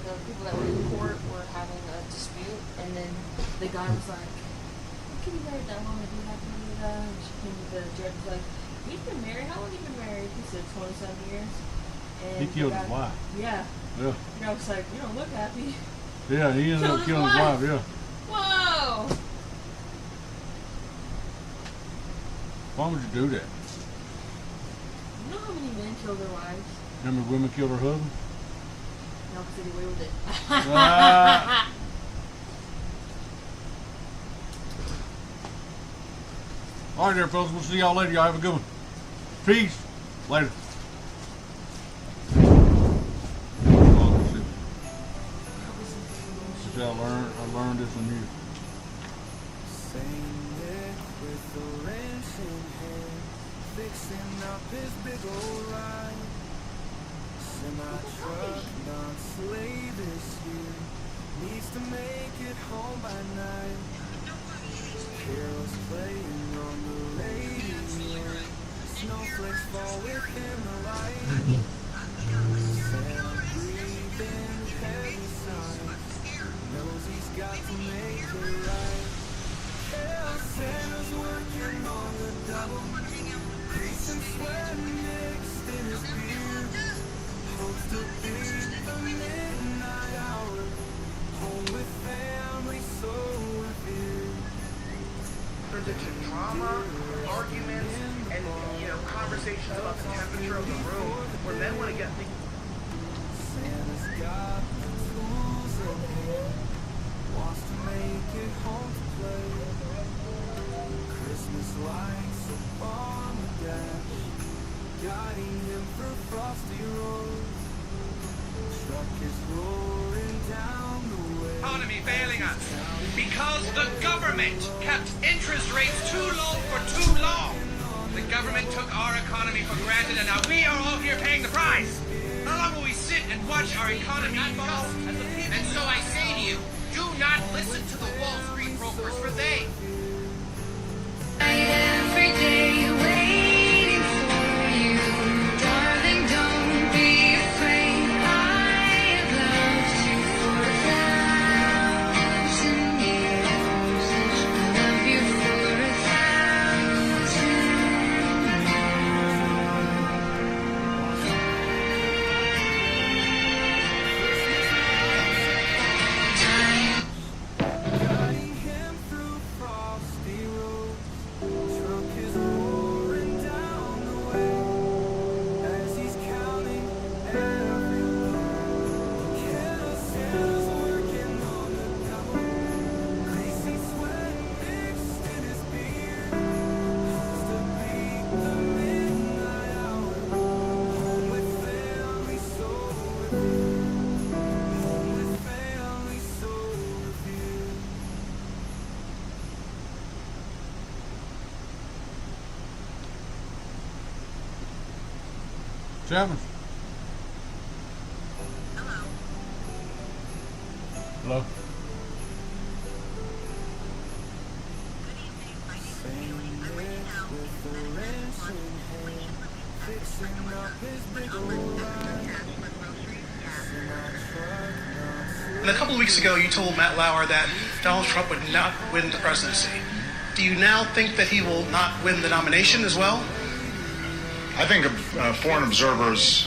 the people that were in court were having a dispute, and then the guy was like, "What can you marry that woman? Do you have to do that?" And the judge was like, "He's been married. How long have you been married?" He said 27 years. And He killed his wife. Yeah. Yeah. The guy was like, "You don't look happy." Yeah, he ended up killing his wife. Yeah. Whoa. Why would you do that? You know how many men kill their wives? How many women killed her husband? No, because they get away with it. All right there, folks. We'll see y'all later. Y'all have a good one. Peace. Later. I learned this from you. With a wrench in hand, fixing up his big old ride. Semi-truck, non-slave this year, needs to make it home by night. Carols playing on the radio, snowflakes fall within the light. Santa breathing heavy sighs, knows he's got to make it right. Santa's working on the double, grease and sweat mixed in his beard. Hopes to beat the midnight hour, home with family so revered. Turns into drama, arguments, and conversations about the temperature of the room, where men want to get things. Santa's got the tools in hand, wants to make it home to play. Christmas lights upon the dash, guiding him through frosty roads. Truck is roaring down the way. Economy failing us because the government kept interest rates too low for too long. The government took our economy for granted, and now we are all here paying the price. How long will we sit and watch our economy fall? And so I say to you, do not listen to the Wall Street brokers, for they Every day waiting for you, darling, don't be afraid. I have loved you for 1,000 years. I love you for 1,000 years. Guiding him through frosty roads. Truck is roaring down the way as he's counting every load. Santa's working on the double, greasy sweat mixed in his beard. Has to beat the midnight hour, home with family so revered. Home with family so revered. Chapman. Hello. And a couple of weeks ago, you told Matt Lauer that Donald Trump would not win the presidency. Do you now think that he will not win the nomination as well? I think foreign observers